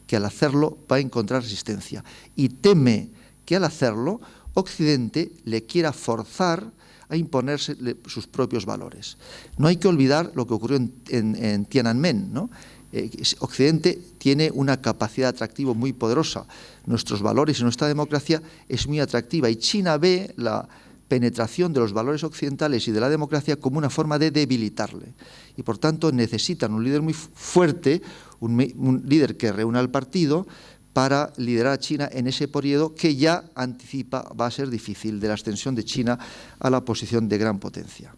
que al hacerlo va a encontrar resistencia. Y teme que al hacerlo Occidente le quiera forzar a imponerse sus propios valores. No hay que olvidar lo que ocurrió en Tiananmen, ¿no? Occidente tiene una capacidad atractiva muy poderosa. Nuestros valores y nuestra democracia es muy atractiva y China ve la penetración de los valores occidentales y de la democracia como una forma de debilitarle. Y por tanto necesitan un líder muy fuerte, un líder que reúna al partido para liderar a China en ese periodo que ya anticipa va a ser difícil de la extensión de China a la posición de gran potencia.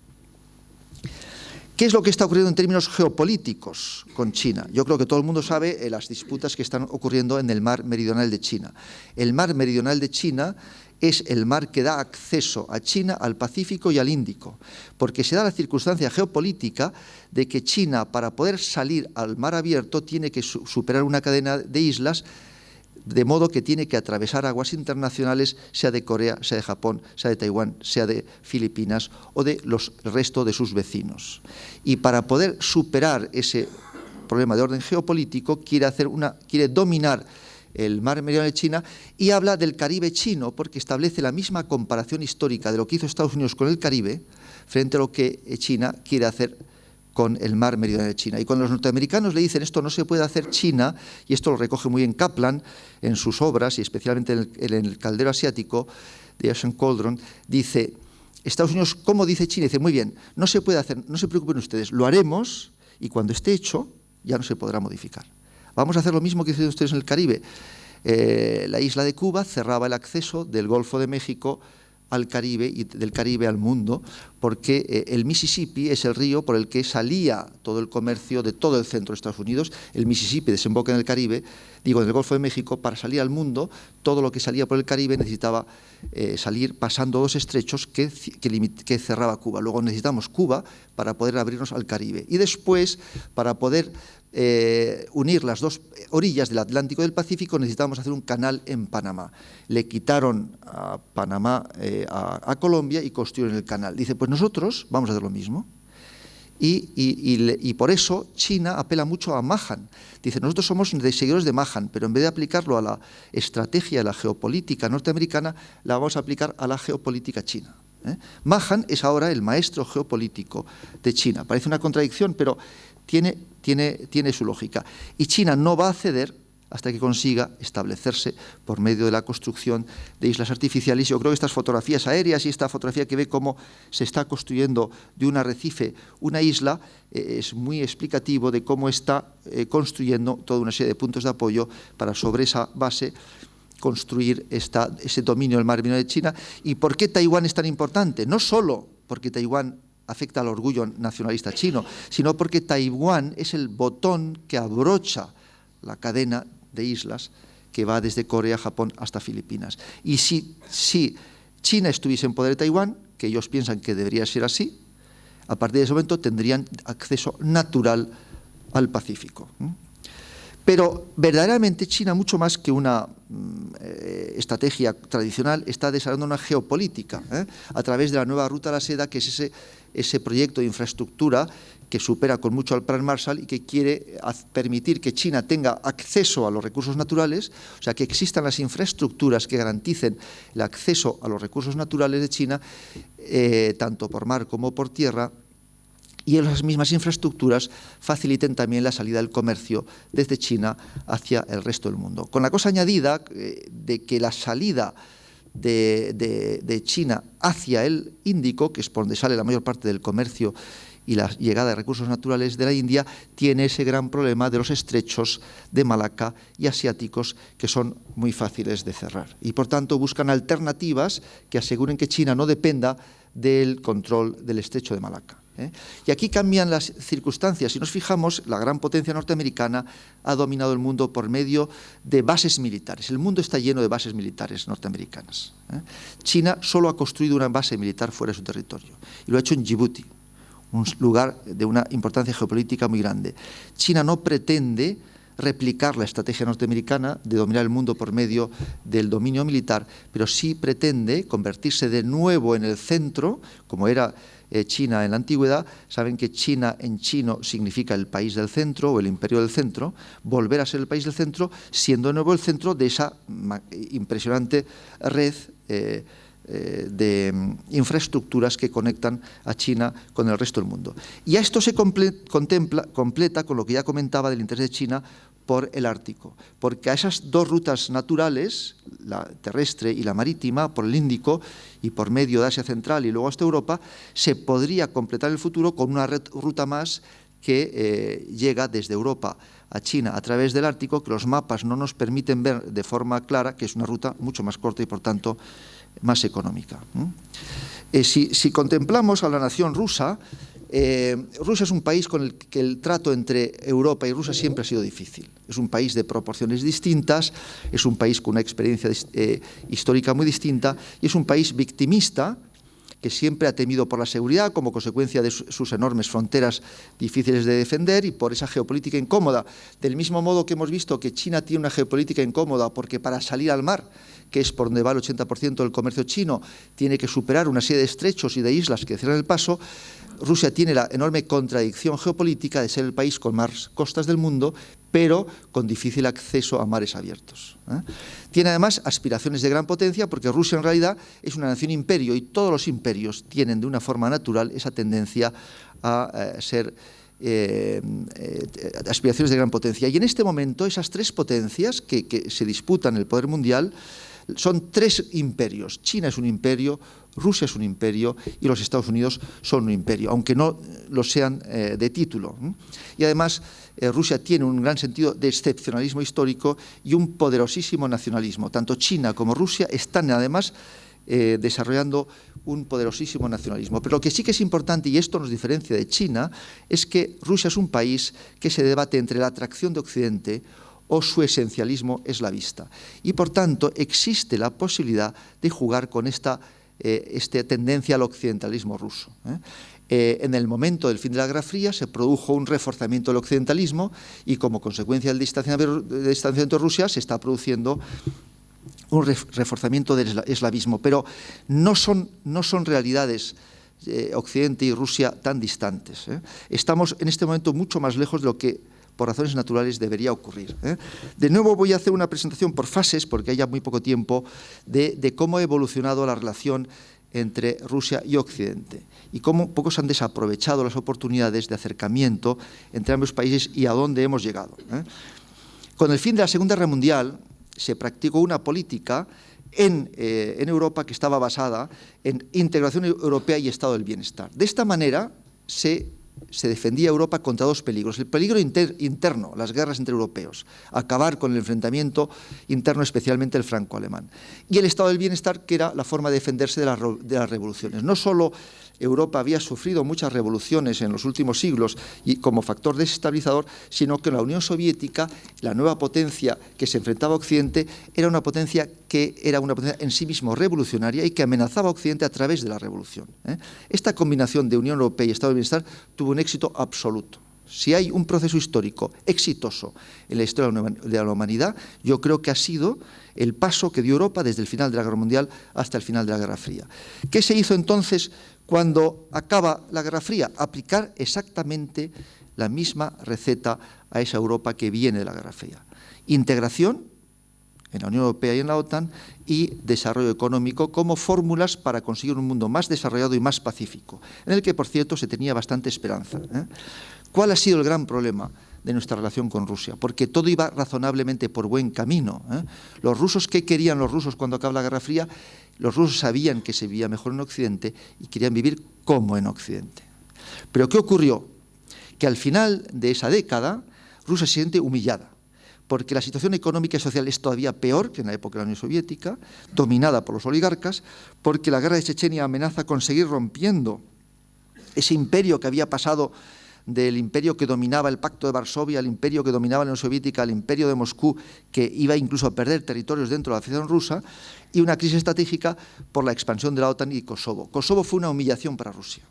¿Qué es lo que está ocurriendo en términos geopolíticos con China? Yo creo que todo el mundo sabe las disputas que están ocurriendo en el mar meridional de China. El mar meridional de China es el mar que da acceso a China, al Pacífico y al Índico, porque se da la circunstancia geopolítica de que China, para poder salir al mar abierto, tiene que superar una cadena de islas, de modo que tiene que atravesar aguas internacionales, sea de Corea, sea de Japón, sea de Taiwán, sea de Filipinas o de el resto de sus vecinos. Y para poder superar ese problema de orden geopolítico, quiere dominar el mar meridional de China y habla del Caribe chino, porque establece la misma comparación histórica de lo que hizo Estados Unidos con el Caribe frente a lo que China quiere hacer con el mar meridional de China. Y cuando los norteamericanos le dicen esto no se puede hacer China, y esto lo recoge muy bien Kaplan en sus obras, y especialmente en el Caldero Asiático de Ocean Cauldron, dice, Estados Unidos, ¿cómo dice China? Dice, muy bien, no se puede hacer, no se preocupen ustedes, lo haremos y cuando esté hecho ya no se podrá modificar. Vamos a hacer lo mismo que hicieron ustedes en el Caribe. La isla de Cuba cerraba el acceso del Golfo de México al Caribe y del Caribe al mundo, porque el Mississippi es el río por el que salía todo el comercio de todo el centro de Estados Unidos. El Mississippi desemboca en el Caribe, en el Golfo de México. Para salir al mundo, todo lo que salía por el Caribe necesitaba salir pasando dos estrechos que cerraba Cuba. Luego necesitamos Cuba para poder abrirnos al Caribe. Y después, para poder unir las dos orillas del Atlántico y del Pacífico, necesitábamos hacer un canal en Panamá. Le quitaron a Panamá a Colombia y construyeron el canal. Dice, pues nosotros vamos a hacer lo mismo. Y por eso China apela mucho a Mahan. Dice, nosotros somos seguidores de Mahan, pero en vez de aplicarlo a la estrategia de la geopolítica norteamericana, la vamos a aplicar a la geopolítica china. Mahan es ahora el maestro geopolítico de China. Parece una contradicción, pero tiene su lógica. Y China no va a ceder hasta que consiga establecerse por medio de la construcción de islas artificiales. Yo creo que estas fotografías aéreas y esta fotografía que ve cómo se está construyendo de un arrecife una isla es muy explicativo de cómo está construyendo toda una serie de puntos de apoyo para sobre esa base construir ese dominio del mar meridional de China. ¿Y por qué Taiwán es tan importante? No solo porque Taiwán afecta al orgullo nacionalista chino, sino porque Taiwán es el botón que abrocha la cadena de islas que va desde Corea, Japón hasta Filipinas. Y si China estuviese en poder de Taiwán, que ellos piensan que debería ser así, a partir de ese momento tendrían acceso natural al Pacífico. Pero verdaderamente China, mucho más que una estrategia tradicional, está desarrollando una geopolítica a través de la nueva Ruta de la Seda, que es ese proyecto de infraestructura que supera con mucho al Plan Marshall y que quiere permitir que China tenga acceso a los recursos naturales, o sea, que existan las infraestructuras que garanticen el acceso a los recursos naturales de China, tanto por mar como por tierra, y esas mismas infraestructuras faciliten también la salida del comercio desde China hacia el resto del mundo. Con la cosa añadida de que la salida de China hacia el Índico, que es por donde sale la mayor parte del comercio y la llegada de recursos naturales de la India, tiene ese gran problema de los estrechos de Malaca y asiáticos, que son muy fáciles de cerrar. Y por tanto buscan alternativas que aseguren que China no dependa del control del estrecho de Malaca. Y aquí cambian las circunstancias. Si nos fijamos, la gran potencia norteamericana ha dominado el mundo por medio de bases militares. El mundo está lleno de bases militares norteamericanas. China solo ha construido una base militar fuera de su territorio, y lo ha hecho en Djibouti, un lugar de una importancia geopolítica muy grande. China no pretende replicar la estrategia norteamericana de dominar el mundo por medio del dominio militar, pero sí pretende convertirse de nuevo en el centro, como era China en la antigüedad. Saben que China en chino significa el país del centro o el imperio del centro, volver a ser el país del centro, siendo de nuevo el centro de esa impresionante red de infraestructuras que conectan a China con el resto del mundo. Y a esto se completa con lo que ya comentaba del interés de China por el Ártico, porque a esas dos rutas naturales, la terrestre y la marítima, por el Índico y por medio de Asia Central y luego hasta Europa, se podría completar en el futuro con una ruta más que llega desde Europa a China a través del Ártico, que los mapas no nos permiten ver de forma clara, que es una ruta mucho más corta y por tanto más económica. Si contemplamos a la nación rusa, Rusia es un país con el que el trato entre Europa y Rusia siempre ha sido difícil. Es un país de proporciones distintas, es un país con una experiencia histórica muy distinta, y es un país victimista que siempre ha temido por la seguridad como consecuencia de sus enormes fronteras difíciles de defender y por esa geopolítica incómoda. Del mismo modo que hemos visto que China tiene una geopolítica incómoda porque para salir al mar, que es por donde va el 80% del comercio chino, tiene que superar una serie de estrechos y de islas que cierran el paso. Rusia tiene la enorme contradicción geopolítica de ser el país con más costas del mundo, pero con difícil acceso a mares abiertos. Tiene además aspiraciones de gran potencia, porque Rusia en realidad es una nación imperio, y todos los imperios tienen de una forma natural esa tendencia a ser aspiraciones de gran potencia. Y en este momento esas tres potencias que se disputan el poder mundial son tres imperios. China es un imperio, Rusia es un imperio y los Estados Unidos son un imperio, aunque no lo sean de título. Y además Rusia tiene un gran sentido de excepcionalismo histórico y un poderosísimo nacionalismo. Tanto China como Rusia están además desarrollando un poderosísimo nacionalismo. Pero lo que sí que es importante, y esto nos diferencia de China, es que Rusia es un país que se debate entre la atracción de Occidente o su esencialismo eslavista. Y por tanto existe la posibilidad de jugar con esta tendencia al occidentalismo ruso. En el momento del fin de la Guerra Fría se produjo un reforzamiento del occidentalismo y como consecuencia del distanciamiento de Rusia se está produciendo un reforzamiento del eslavismo. Pero no son realidades Occidente y Rusia tan distantes. Estamos en este momento mucho más lejos de lo que por razones naturales debería ocurrir. De nuevo voy a hacer una presentación por fases, porque hay ya muy poco tiempo, de cómo ha evolucionado la relación entre Rusia y Occidente y cómo pocos han desaprovechado las oportunidades de acercamiento entre ambos países y a dónde hemos llegado. Con el fin de la Segunda Guerra Mundial se practicó una política en Europa que estaba basada en integración europea y estado del bienestar. De esta manera se se defendía Europa contra dos peligros. El peligro interno, las guerras entre europeos, acabar con el enfrentamiento interno, especialmente el franco-alemán. Y el estado del bienestar, que era la forma de defenderse de las revoluciones. No solo Europa había sufrido muchas revoluciones en los últimos siglos y como factor desestabilizador, sino que la Unión Soviética, la nueva potencia que se enfrentaba a Occidente, era una potencia en sí mismo revolucionaria y que amenazaba a Occidente a través de la revolución. Esta combinación de Unión Europea y Estado del Bienestar tuvo un éxito absoluto. Si hay un proceso histórico exitoso en la historia de la humanidad, yo creo que ha sido el paso que dio Europa desde el final de la Guerra Mundial hasta el final de la Guerra Fría. ¿Qué se hizo entonces cuando acaba la Guerra Fría? Aplicar exactamente la misma receta a esa Europa que viene de la Guerra Fría. Integración en la Unión Europea y en la OTAN y desarrollo económico como fórmulas para conseguir un mundo más desarrollado y más pacífico, en el que, por cierto, se tenía bastante esperanza. ¿Cuál ha sido el gran problema de nuestra relación con Rusia? Porque todo iba razonablemente por buen camino. Los rusos, ¿qué querían los rusos cuando acaba la Guerra Fría? Los rusos sabían que se vivía mejor en Occidente y querían vivir como en Occidente. Pero ¿qué ocurrió? Que al final de esa década, Rusia se siente humillada, porque la situación económica y social es todavía peor que en la época de la Unión Soviética, dominada por los oligarcas, porque la guerra de Chechenia amenaza con seguir rompiendo ese imperio que había pasado del imperio que dominaba el Pacto de Varsovia, al imperio que dominaba la Unión Soviética, al imperio de Moscú, que iba incluso a perder territorios dentro de la Federación Rusa, y una crisis estratégica por la expansión de la OTAN y Kosovo. Kosovo fue una humillación para Rusia.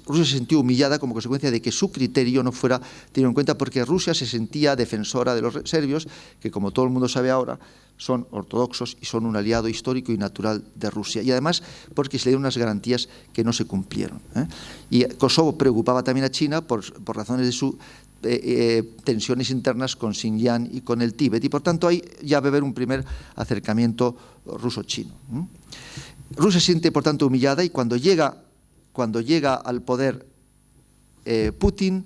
Rusia se sintió humillada como consecuencia de que su criterio no fuera tenido en cuenta, porque Rusia se sentía defensora de los serbios, que como todo el mundo sabe ahora, son ortodoxos y son un aliado histórico y natural de Rusia. Y además porque se le dieron unas garantías que no se cumplieron. Y Kosovo preocupaba también a China por razones de sus tensiones internas con Xinjiang y con el Tíbet. Y por tanto ahí ya va a haber un primer acercamiento ruso-chino. Rusia se siente por tanto humillada y cuando llega al poder Putin,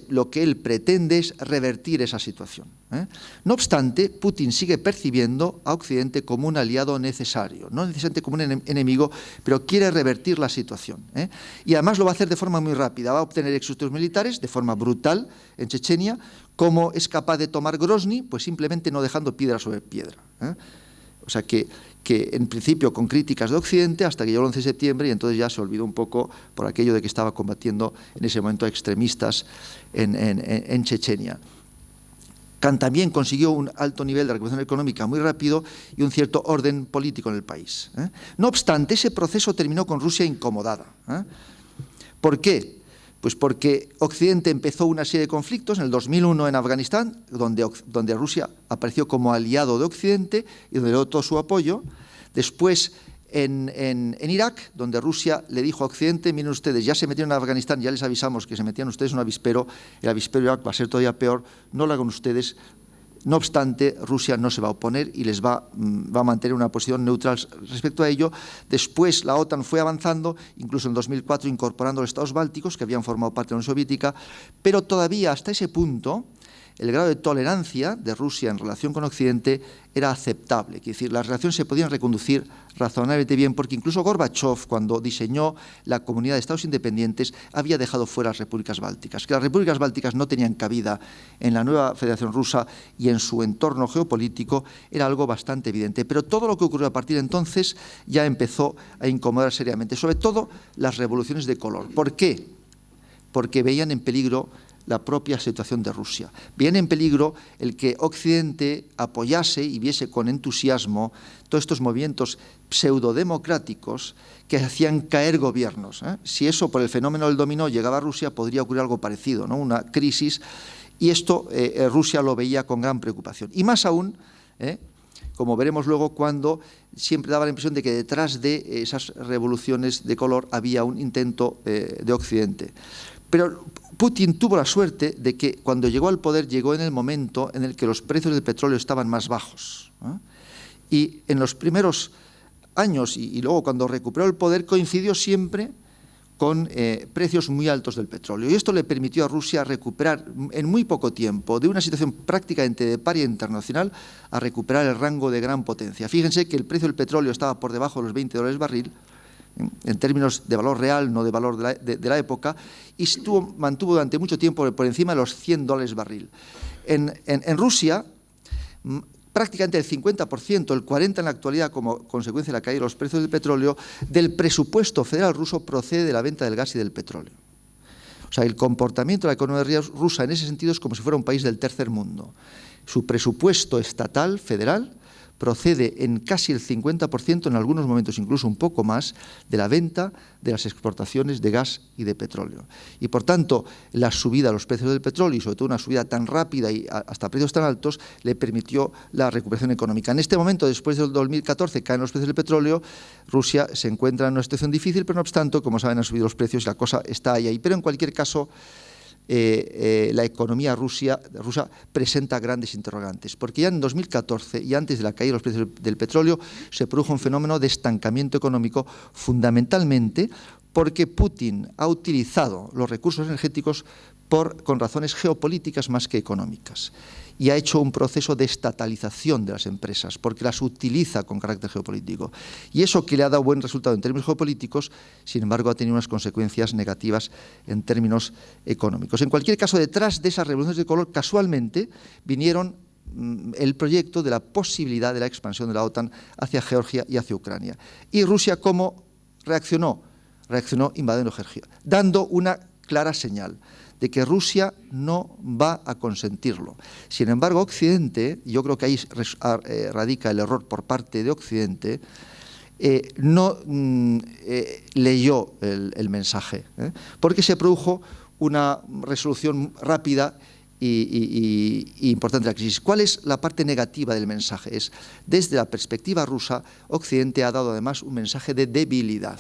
lo que él pretende es revertir esa situación. No obstante, Putin sigue percibiendo a Occidente como un aliado necesario, no necesariamente como un enemigo, pero quiere revertir la situación. Y además lo va a hacer de forma muy rápida. Va a obtener éxitos militares de forma brutal en Chechenia. ¿Cómo es capaz de tomar Grozny? Pues simplemente no dejando piedra sobre piedra. O sea que en principio con críticas de Occidente hasta que llegó el 11 de septiembre y entonces ya se olvidó un poco por aquello de que estaba combatiendo en ese momento a extremistas en Chechenia. También consiguió un alto nivel de recuperación económica muy rápido y un cierto orden político en el país. No obstante, ese proceso terminó con Rusia incomodada. ¿Por qué? Pues porque Occidente empezó una serie de conflictos en el 2001 en Afganistán, donde Rusia apareció como aliado de Occidente y donde le dio todo su apoyo. Después en Irak, donde Rusia le dijo a Occidente: miren ustedes, ya se metieron en Afganistán, ya les avisamos que se metían ustedes en un avispero, el avispero de Irak va a ser todavía peor, no lo hagan ustedes. No obstante, Rusia no se va a oponer y va a mantener una posición neutral respecto a ello. Después la OTAN fue avanzando, incluso en 2004 incorporando los estados bálticos que habían formado parte de la Unión Soviética, pero todavía hasta ese punto el grado de tolerancia de Rusia en relación con Occidente era aceptable. Es decir, las relaciones se podían reconducir razonablemente bien, porque incluso Gorbachov, cuando diseñó la Comunidad de Estados Independientes, había dejado fuera las repúblicas bálticas. Que las repúblicas bálticas no tenían cabida en la nueva Federación Rusa y en su entorno geopolítico era algo bastante evidente. Pero todo lo que ocurrió a partir de entonces ya empezó a incomodar seriamente, sobre todo las revoluciones de color. ¿Por qué? Porque veían en peligro la propia situación de Rusia. Viene en peligro el que Occidente apoyase y viese con entusiasmo todos estos movimientos pseudodemocráticos que hacían caer gobiernos. Si eso por el fenómeno del dominó llegaba a Rusia, podría ocurrir algo parecido, ¿no? Una crisis, y esto Rusia lo veía con gran preocupación. Y más aún, como veremos luego, cuando siempre daba la impresión de que detrás de esas revoluciones de color había un intento de Occidente. Pero Putin tuvo la suerte de que cuando llegó al poder llegó en el momento en el que los precios del petróleo estaban más bajos. Y en los primeros años y luego cuando recuperó el poder coincidió siempre con precios muy altos del petróleo. Y esto le permitió a Rusia recuperar en muy poco tiempo, de una situación prácticamente de paria internacional, a recuperar el rango de gran potencia. Fíjense que el precio del petróleo estaba por debajo de los $20 barril, en términos de valor real, no de valor de la época, y mantuvo durante mucho tiempo por encima de los $100 barril. En Rusia, prácticamente el 50%, el 40% en la actualidad como consecuencia de la caída de los precios del petróleo, del presupuesto federal ruso procede de la venta del gas y del petróleo. O sea, el comportamiento de la economía rusa en ese sentido es como si fuera un país del tercer mundo. Su presupuesto estatal, federal, procede en casi el 50%, en algunos momentos incluso un poco más, de la venta de las exportaciones de gas y de petróleo. Y por tanto, la subida de los precios del petróleo, y sobre todo una subida tan rápida y hasta precios tan altos, le permitió la recuperación económica. En este momento, después del 2014, caen los precios del petróleo, Rusia se encuentra en una situación difícil, pero no obstante, como saben, han subido los precios y la cosa está ahí. Pero en cualquier caso, la economía rusa presenta grandes interrogantes, porque ya en 2014 y antes de la caída de los precios del petróleo se produjo un fenómeno de estancamiento económico, fundamentalmente porque Putin ha utilizado los recursos energéticos con razones geopolíticas más que económicas, y ha hecho un proceso de estatalización de las empresas, porque las utiliza con carácter geopolítico. Y eso, que le ha dado buen resultado en términos geopolíticos, sin embargo, ha tenido unas consecuencias negativas en términos económicos. En cualquier caso, detrás de esas revoluciones de color, casualmente, vinieron el proyecto de la posibilidad de la expansión de la OTAN hacia Georgia y hacia Ucrania. Y Rusia, ¿cómo reaccionó? Reaccionó invadiendo Georgia, dando una clara señal de que Rusia no va a consentirlo. Sin embargo, Occidente, y yo creo que ahí radica el error por parte de Occidente, no leyó el mensaje, porque se produjo una resolución rápida y importante de la crisis. ¿Cuál es la parte negativa del mensaje? Es, desde la perspectiva rusa, Occidente ha dado además un mensaje de debilidad.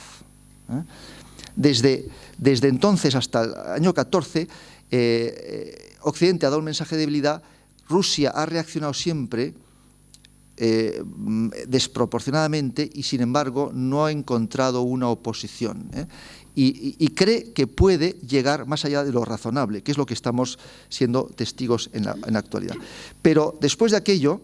Desde entonces hasta el año 14, Occidente ha dado un mensaje de debilidad. Rusia ha reaccionado siempre desproporcionadamente y, sin embargo, no ha encontrado una oposición. Y cree que puede llegar más allá de lo razonable, que es lo que estamos siendo testigos en la actualidad. Pero después de aquello,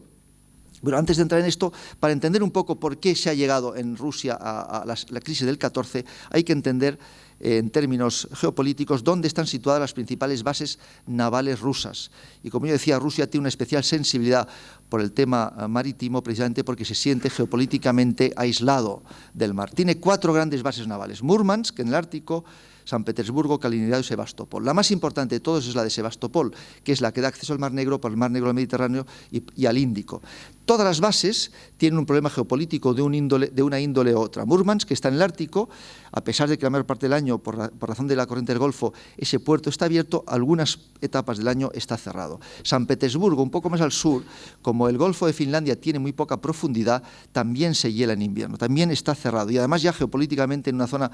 bueno, antes de entrar en esto, para entender un poco por qué se ha llegado en Rusia a la crisis del 14, hay que entender en términos geopolíticos dónde están situadas las principales bases navales rusas. Y como yo decía, Rusia tiene una especial sensibilidad por el tema marítimo, precisamente porque se siente geopolíticamente aislado del mar. Tiene 4 grandes bases navales: Murmansk, en el Ártico, San Petersburgo, Kaliningrado y Sebastopol. La más importante de todos es la de Sebastopol, que es la que da acceso al Mar Negro, por el Mar Negro al Mediterráneo y al Índico. Todas las bases tienen un problema geopolítico de una índole u otra. Murmansk, que está en el Ártico, a pesar de que la mayor parte del año, por razón de la corriente del Golfo, ese puerto está abierto, algunas etapas del año está cerrado. San Petersburgo, un poco más al sur, como el Golfo de Finlandia tiene muy poca profundidad, también se hiela en invierno, también está cerrado, y además ya geopolíticamente en una zona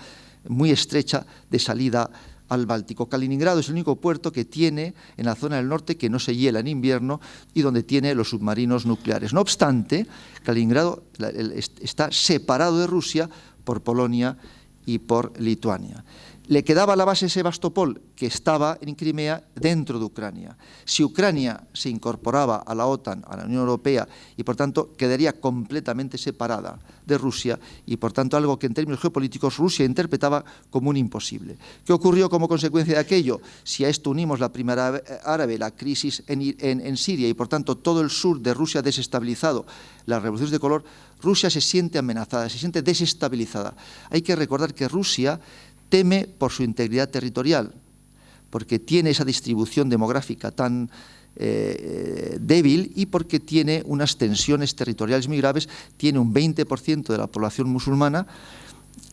muy estrecha de salida al Báltico. Kaliningrado es el único puerto que tiene en la zona del norte que no se hiela en invierno y donde tiene los submarinos nucleares. No obstante, Kaliningrado está separado de Rusia por Polonia y por Lituania. Le quedaba la base Sebastopol, que estaba en Crimea, dentro de Ucrania. Si Ucrania se incorporaba a la OTAN, a la Unión Europea, y por tanto quedaría completamente separada de Rusia, y por tanto algo que en términos geopolíticos Rusia interpretaba como un imposible. ¿Qué ocurrió como consecuencia de aquello? Si a esto unimos la primavera árabe, la crisis en Siria, y por tanto todo el sur de Rusia desestabilizado, las revoluciones de color, Rusia se siente amenazada, se siente desestabilizada. Hay que recordar que Rusia teme por su integridad territorial, porque tiene esa distribución demográfica tan débil y porque tiene unas tensiones territoriales muy graves. Tiene un 20% de la población musulmana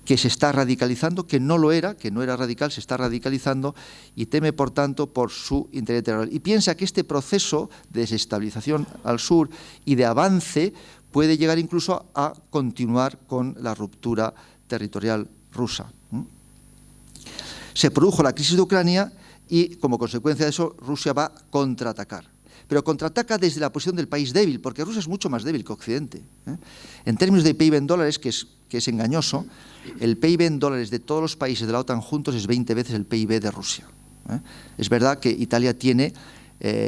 que se está radicalizando, que no lo era, que no era radical, se está radicalizando, y teme, por tanto, por su integridad territorial. Y piensa que este proceso de desestabilización al sur y de avance puede llegar incluso a continuar con la ruptura territorial rusa. Se produjo la crisis de Ucrania y, como consecuencia de eso, Rusia va a contraatacar. Pero contraataca desde la posición del país débil, porque Rusia es mucho más débil que Occidente. En términos de PIB en dólares, que es engañoso, el PIB en dólares de todos los países de la OTAN juntos es 20 veces el PIB de Rusia. Es verdad que Italia tiene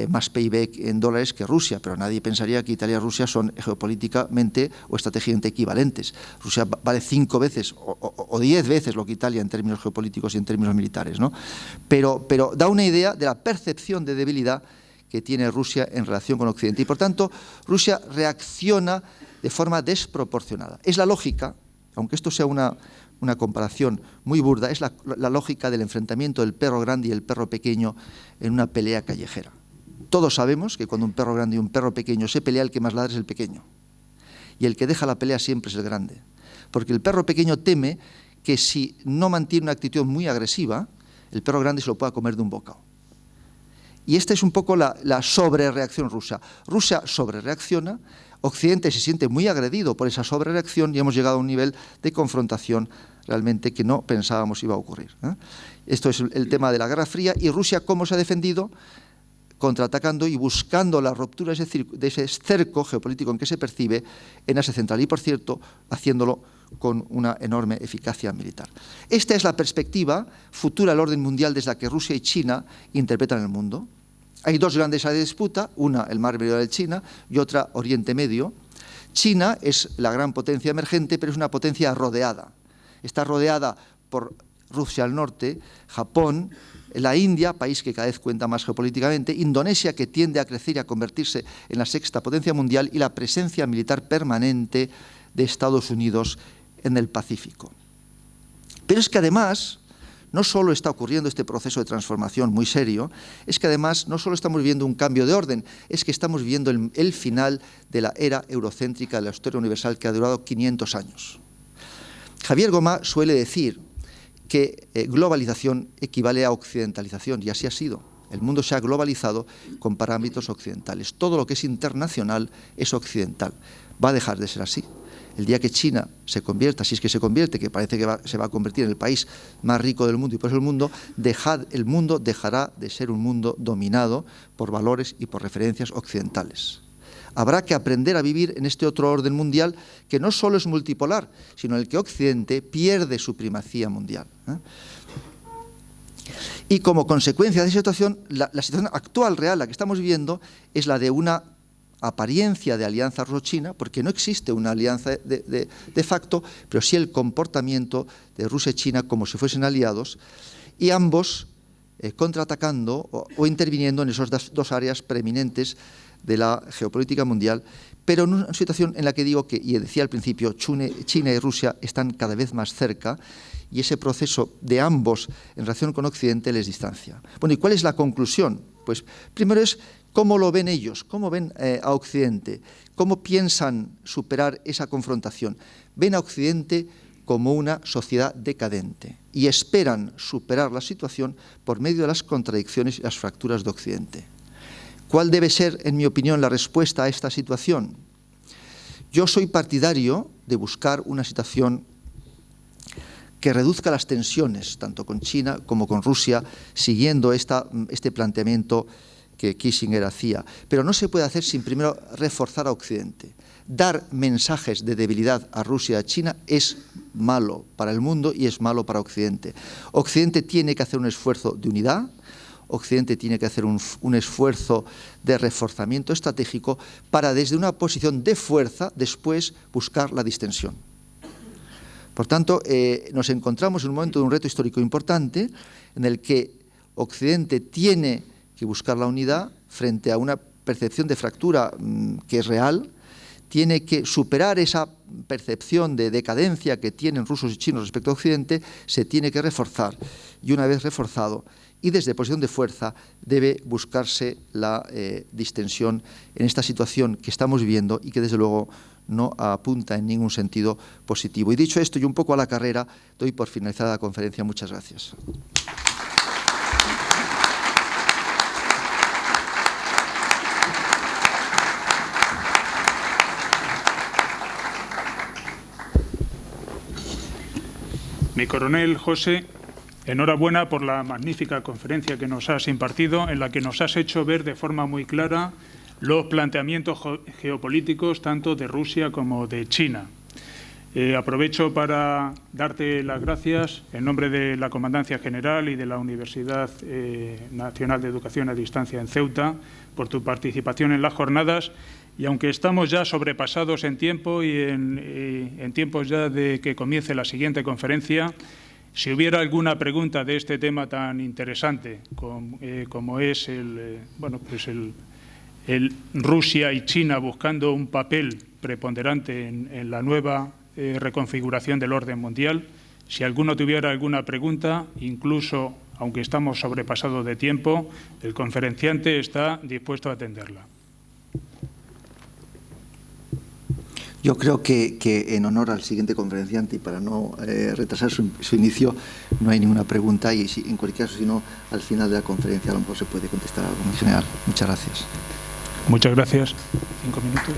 más PIB en dólares que Rusia, pero nadie pensaría que Italia y Rusia son geopolíticamente o estratégicamente equivalentes. Rusia vale 5 veces o 10 veces lo que Italia en términos geopolíticos y en términos militares, ¿no? Pero da una idea de la percepción de debilidad que tiene Rusia en relación con Occidente. Y por tanto, Rusia reacciona de forma desproporcionada. Es la lógica, aunque esto sea una comparación muy burda, es la lógica del enfrentamiento del perro grande y el perro pequeño en una pelea callejera. Todos sabemos que cuando un perro grande y un perro pequeño se pelea, el que más ladra es el pequeño. Y el que deja la pelea siempre es el grande. Porque el perro pequeño teme que si no mantiene una actitud muy agresiva, el perro grande se lo pueda comer de un bocado. Y esta es un poco la sobrereacción rusa. Rusia sobrereacciona, Occidente se siente muy agredido por esa sobrereacción y hemos llegado a un nivel de confrontación realmente que no pensábamos iba a ocurrir, ¿eh? Esto es el tema de la Guerra Fría y Rusia cómo se ha defendido, contraatacando y buscando la ruptura de ese cerco geopolítico en que se percibe en Asia Central y, por cierto, haciéndolo con una enorme eficacia militar. Esta es la perspectiva futura del orden mundial desde la que Rusia y China interpretan el mundo. Hay dos grandes áreas de disputa, una el mar meridional de China y otra Oriente Medio. China es la gran potencia emergente, pero es una potencia rodeada. Está rodeada por Rusia al norte, Japón, la India, país que cada vez cuenta más geopolíticamente, Indonesia, que tiende a crecer y a convertirse en la sexta potencia mundial, y la presencia militar permanente de Estados Unidos en el Pacífico. Pero es que además, no solo está ocurriendo este proceso de transformación muy serio, es que además no solo estamos viviendo un cambio de orden, es que estamos viviendo el final de la era eurocéntrica de la historia universal que ha durado 500 años. Javier Gomá suele decir que globalización equivale a occidentalización, y así ha sido. El mundo se ha globalizado con parámetros occidentales. Todo lo que es internacional es occidental. Va a dejar de ser así. El día que China se convierta, si es que se convierte, que parece que se va a convertir en el país más rico del mundo y por eso el mundo dejará de ser un mundo dominado por valores y por referencias occidentales. Habrá que aprender a vivir en este otro orden mundial que no solo es multipolar, sino en el que Occidente pierde su primacía mundial, ¿eh? Y como consecuencia de esa situación, la situación actual, real, la que estamos viviendo, es la de una apariencia de alianza ruso-china, porque no existe una alianza de facto, pero sí el comportamiento de Rusia y China como si fuesen aliados, y ambos contraatacando o interviniendo en esas dos áreas preeminentes de la geopolítica mundial, pero en una situación en la que digo que, y decía al principio, China y Rusia están cada vez más cerca y ese proceso de ambos en relación con Occidente les distancia. Bueno, ¿y cuál es la conclusión? Pues primero es cómo lo ven ellos, cómo ven a Occidente, cómo piensan superar esa confrontación. Ven a Occidente como una sociedad decadente y esperan superar la situación por medio de las contradicciones y las fracturas de Occidente. ¿Cuál debe ser, en mi opinión, la respuesta a esta situación? Yo soy partidario de buscar una situación que reduzca las tensiones, tanto con China como con Rusia, siguiendo este planteamiento que Kissinger hacía. Pero no se puede hacer sin primero reforzar a Occidente. Dar mensajes de debilidad a Rusia y a China es malo para el mundo y es malo para Occidente. Occidente tiene que hacer un esfuerzo de unidad, Occidente tiene que hacer un esfuerzo de reforzamiento estratégico para desde una posición de fuerza después buscar la distensión. Por tanto, nos encontramos en un momento de un reto histórico importante en el que Occidente tiene que buscar la unidad frente a una percepción de fractura que es real, tiene que superar esa percepción de decadencia que tienen rusos y chinos respecto a Occidente, se tiene que reforzar y una vez reforzado y desde posición de fuerza debe buscarse la distensión en esta situación que estamos viviendo y que desde luego no apunta en ningún sentido positivo. Y dicho esto y un poco a la carrera, doy por finalizada la conferencia. Muchas gracias. Mi coronel José, enhorabuena por la magnífica conferencia que nos has impartido, en la que nos has hecho ver de forma muy clara los planteamientos geopolíticos tanto de Rusia como de China. Aprovecho para darte las gracias en nombre de la Comandancia General y de la Universidad Nacional de Educación a Distancia en Ceuta por tu participación en las jornadas. Y aunque estamos ya sobrepasados en tiempo y en tiempos ya de que comience la siguiente conferencia, si hubiera alguna pregunta de este tema tan interesante como es el Rusia y China buscando un papel preponderante en la nueva reconfiguración del orden mundial, si alguno tuviera alguna pregunta, incluso aunque estamos sobrepasados de tiempo, el conferenciante está dispuesto a atenderla. Yo creo que en honor al siguiente conferenciante y para no retrasar su inicio, no hay ninguna pregunta y en cualquier caso, si no, al final de la conferencia a lo mejor se puede contestar algo. Muchas gracias. Muchas gracias. 5 minutos.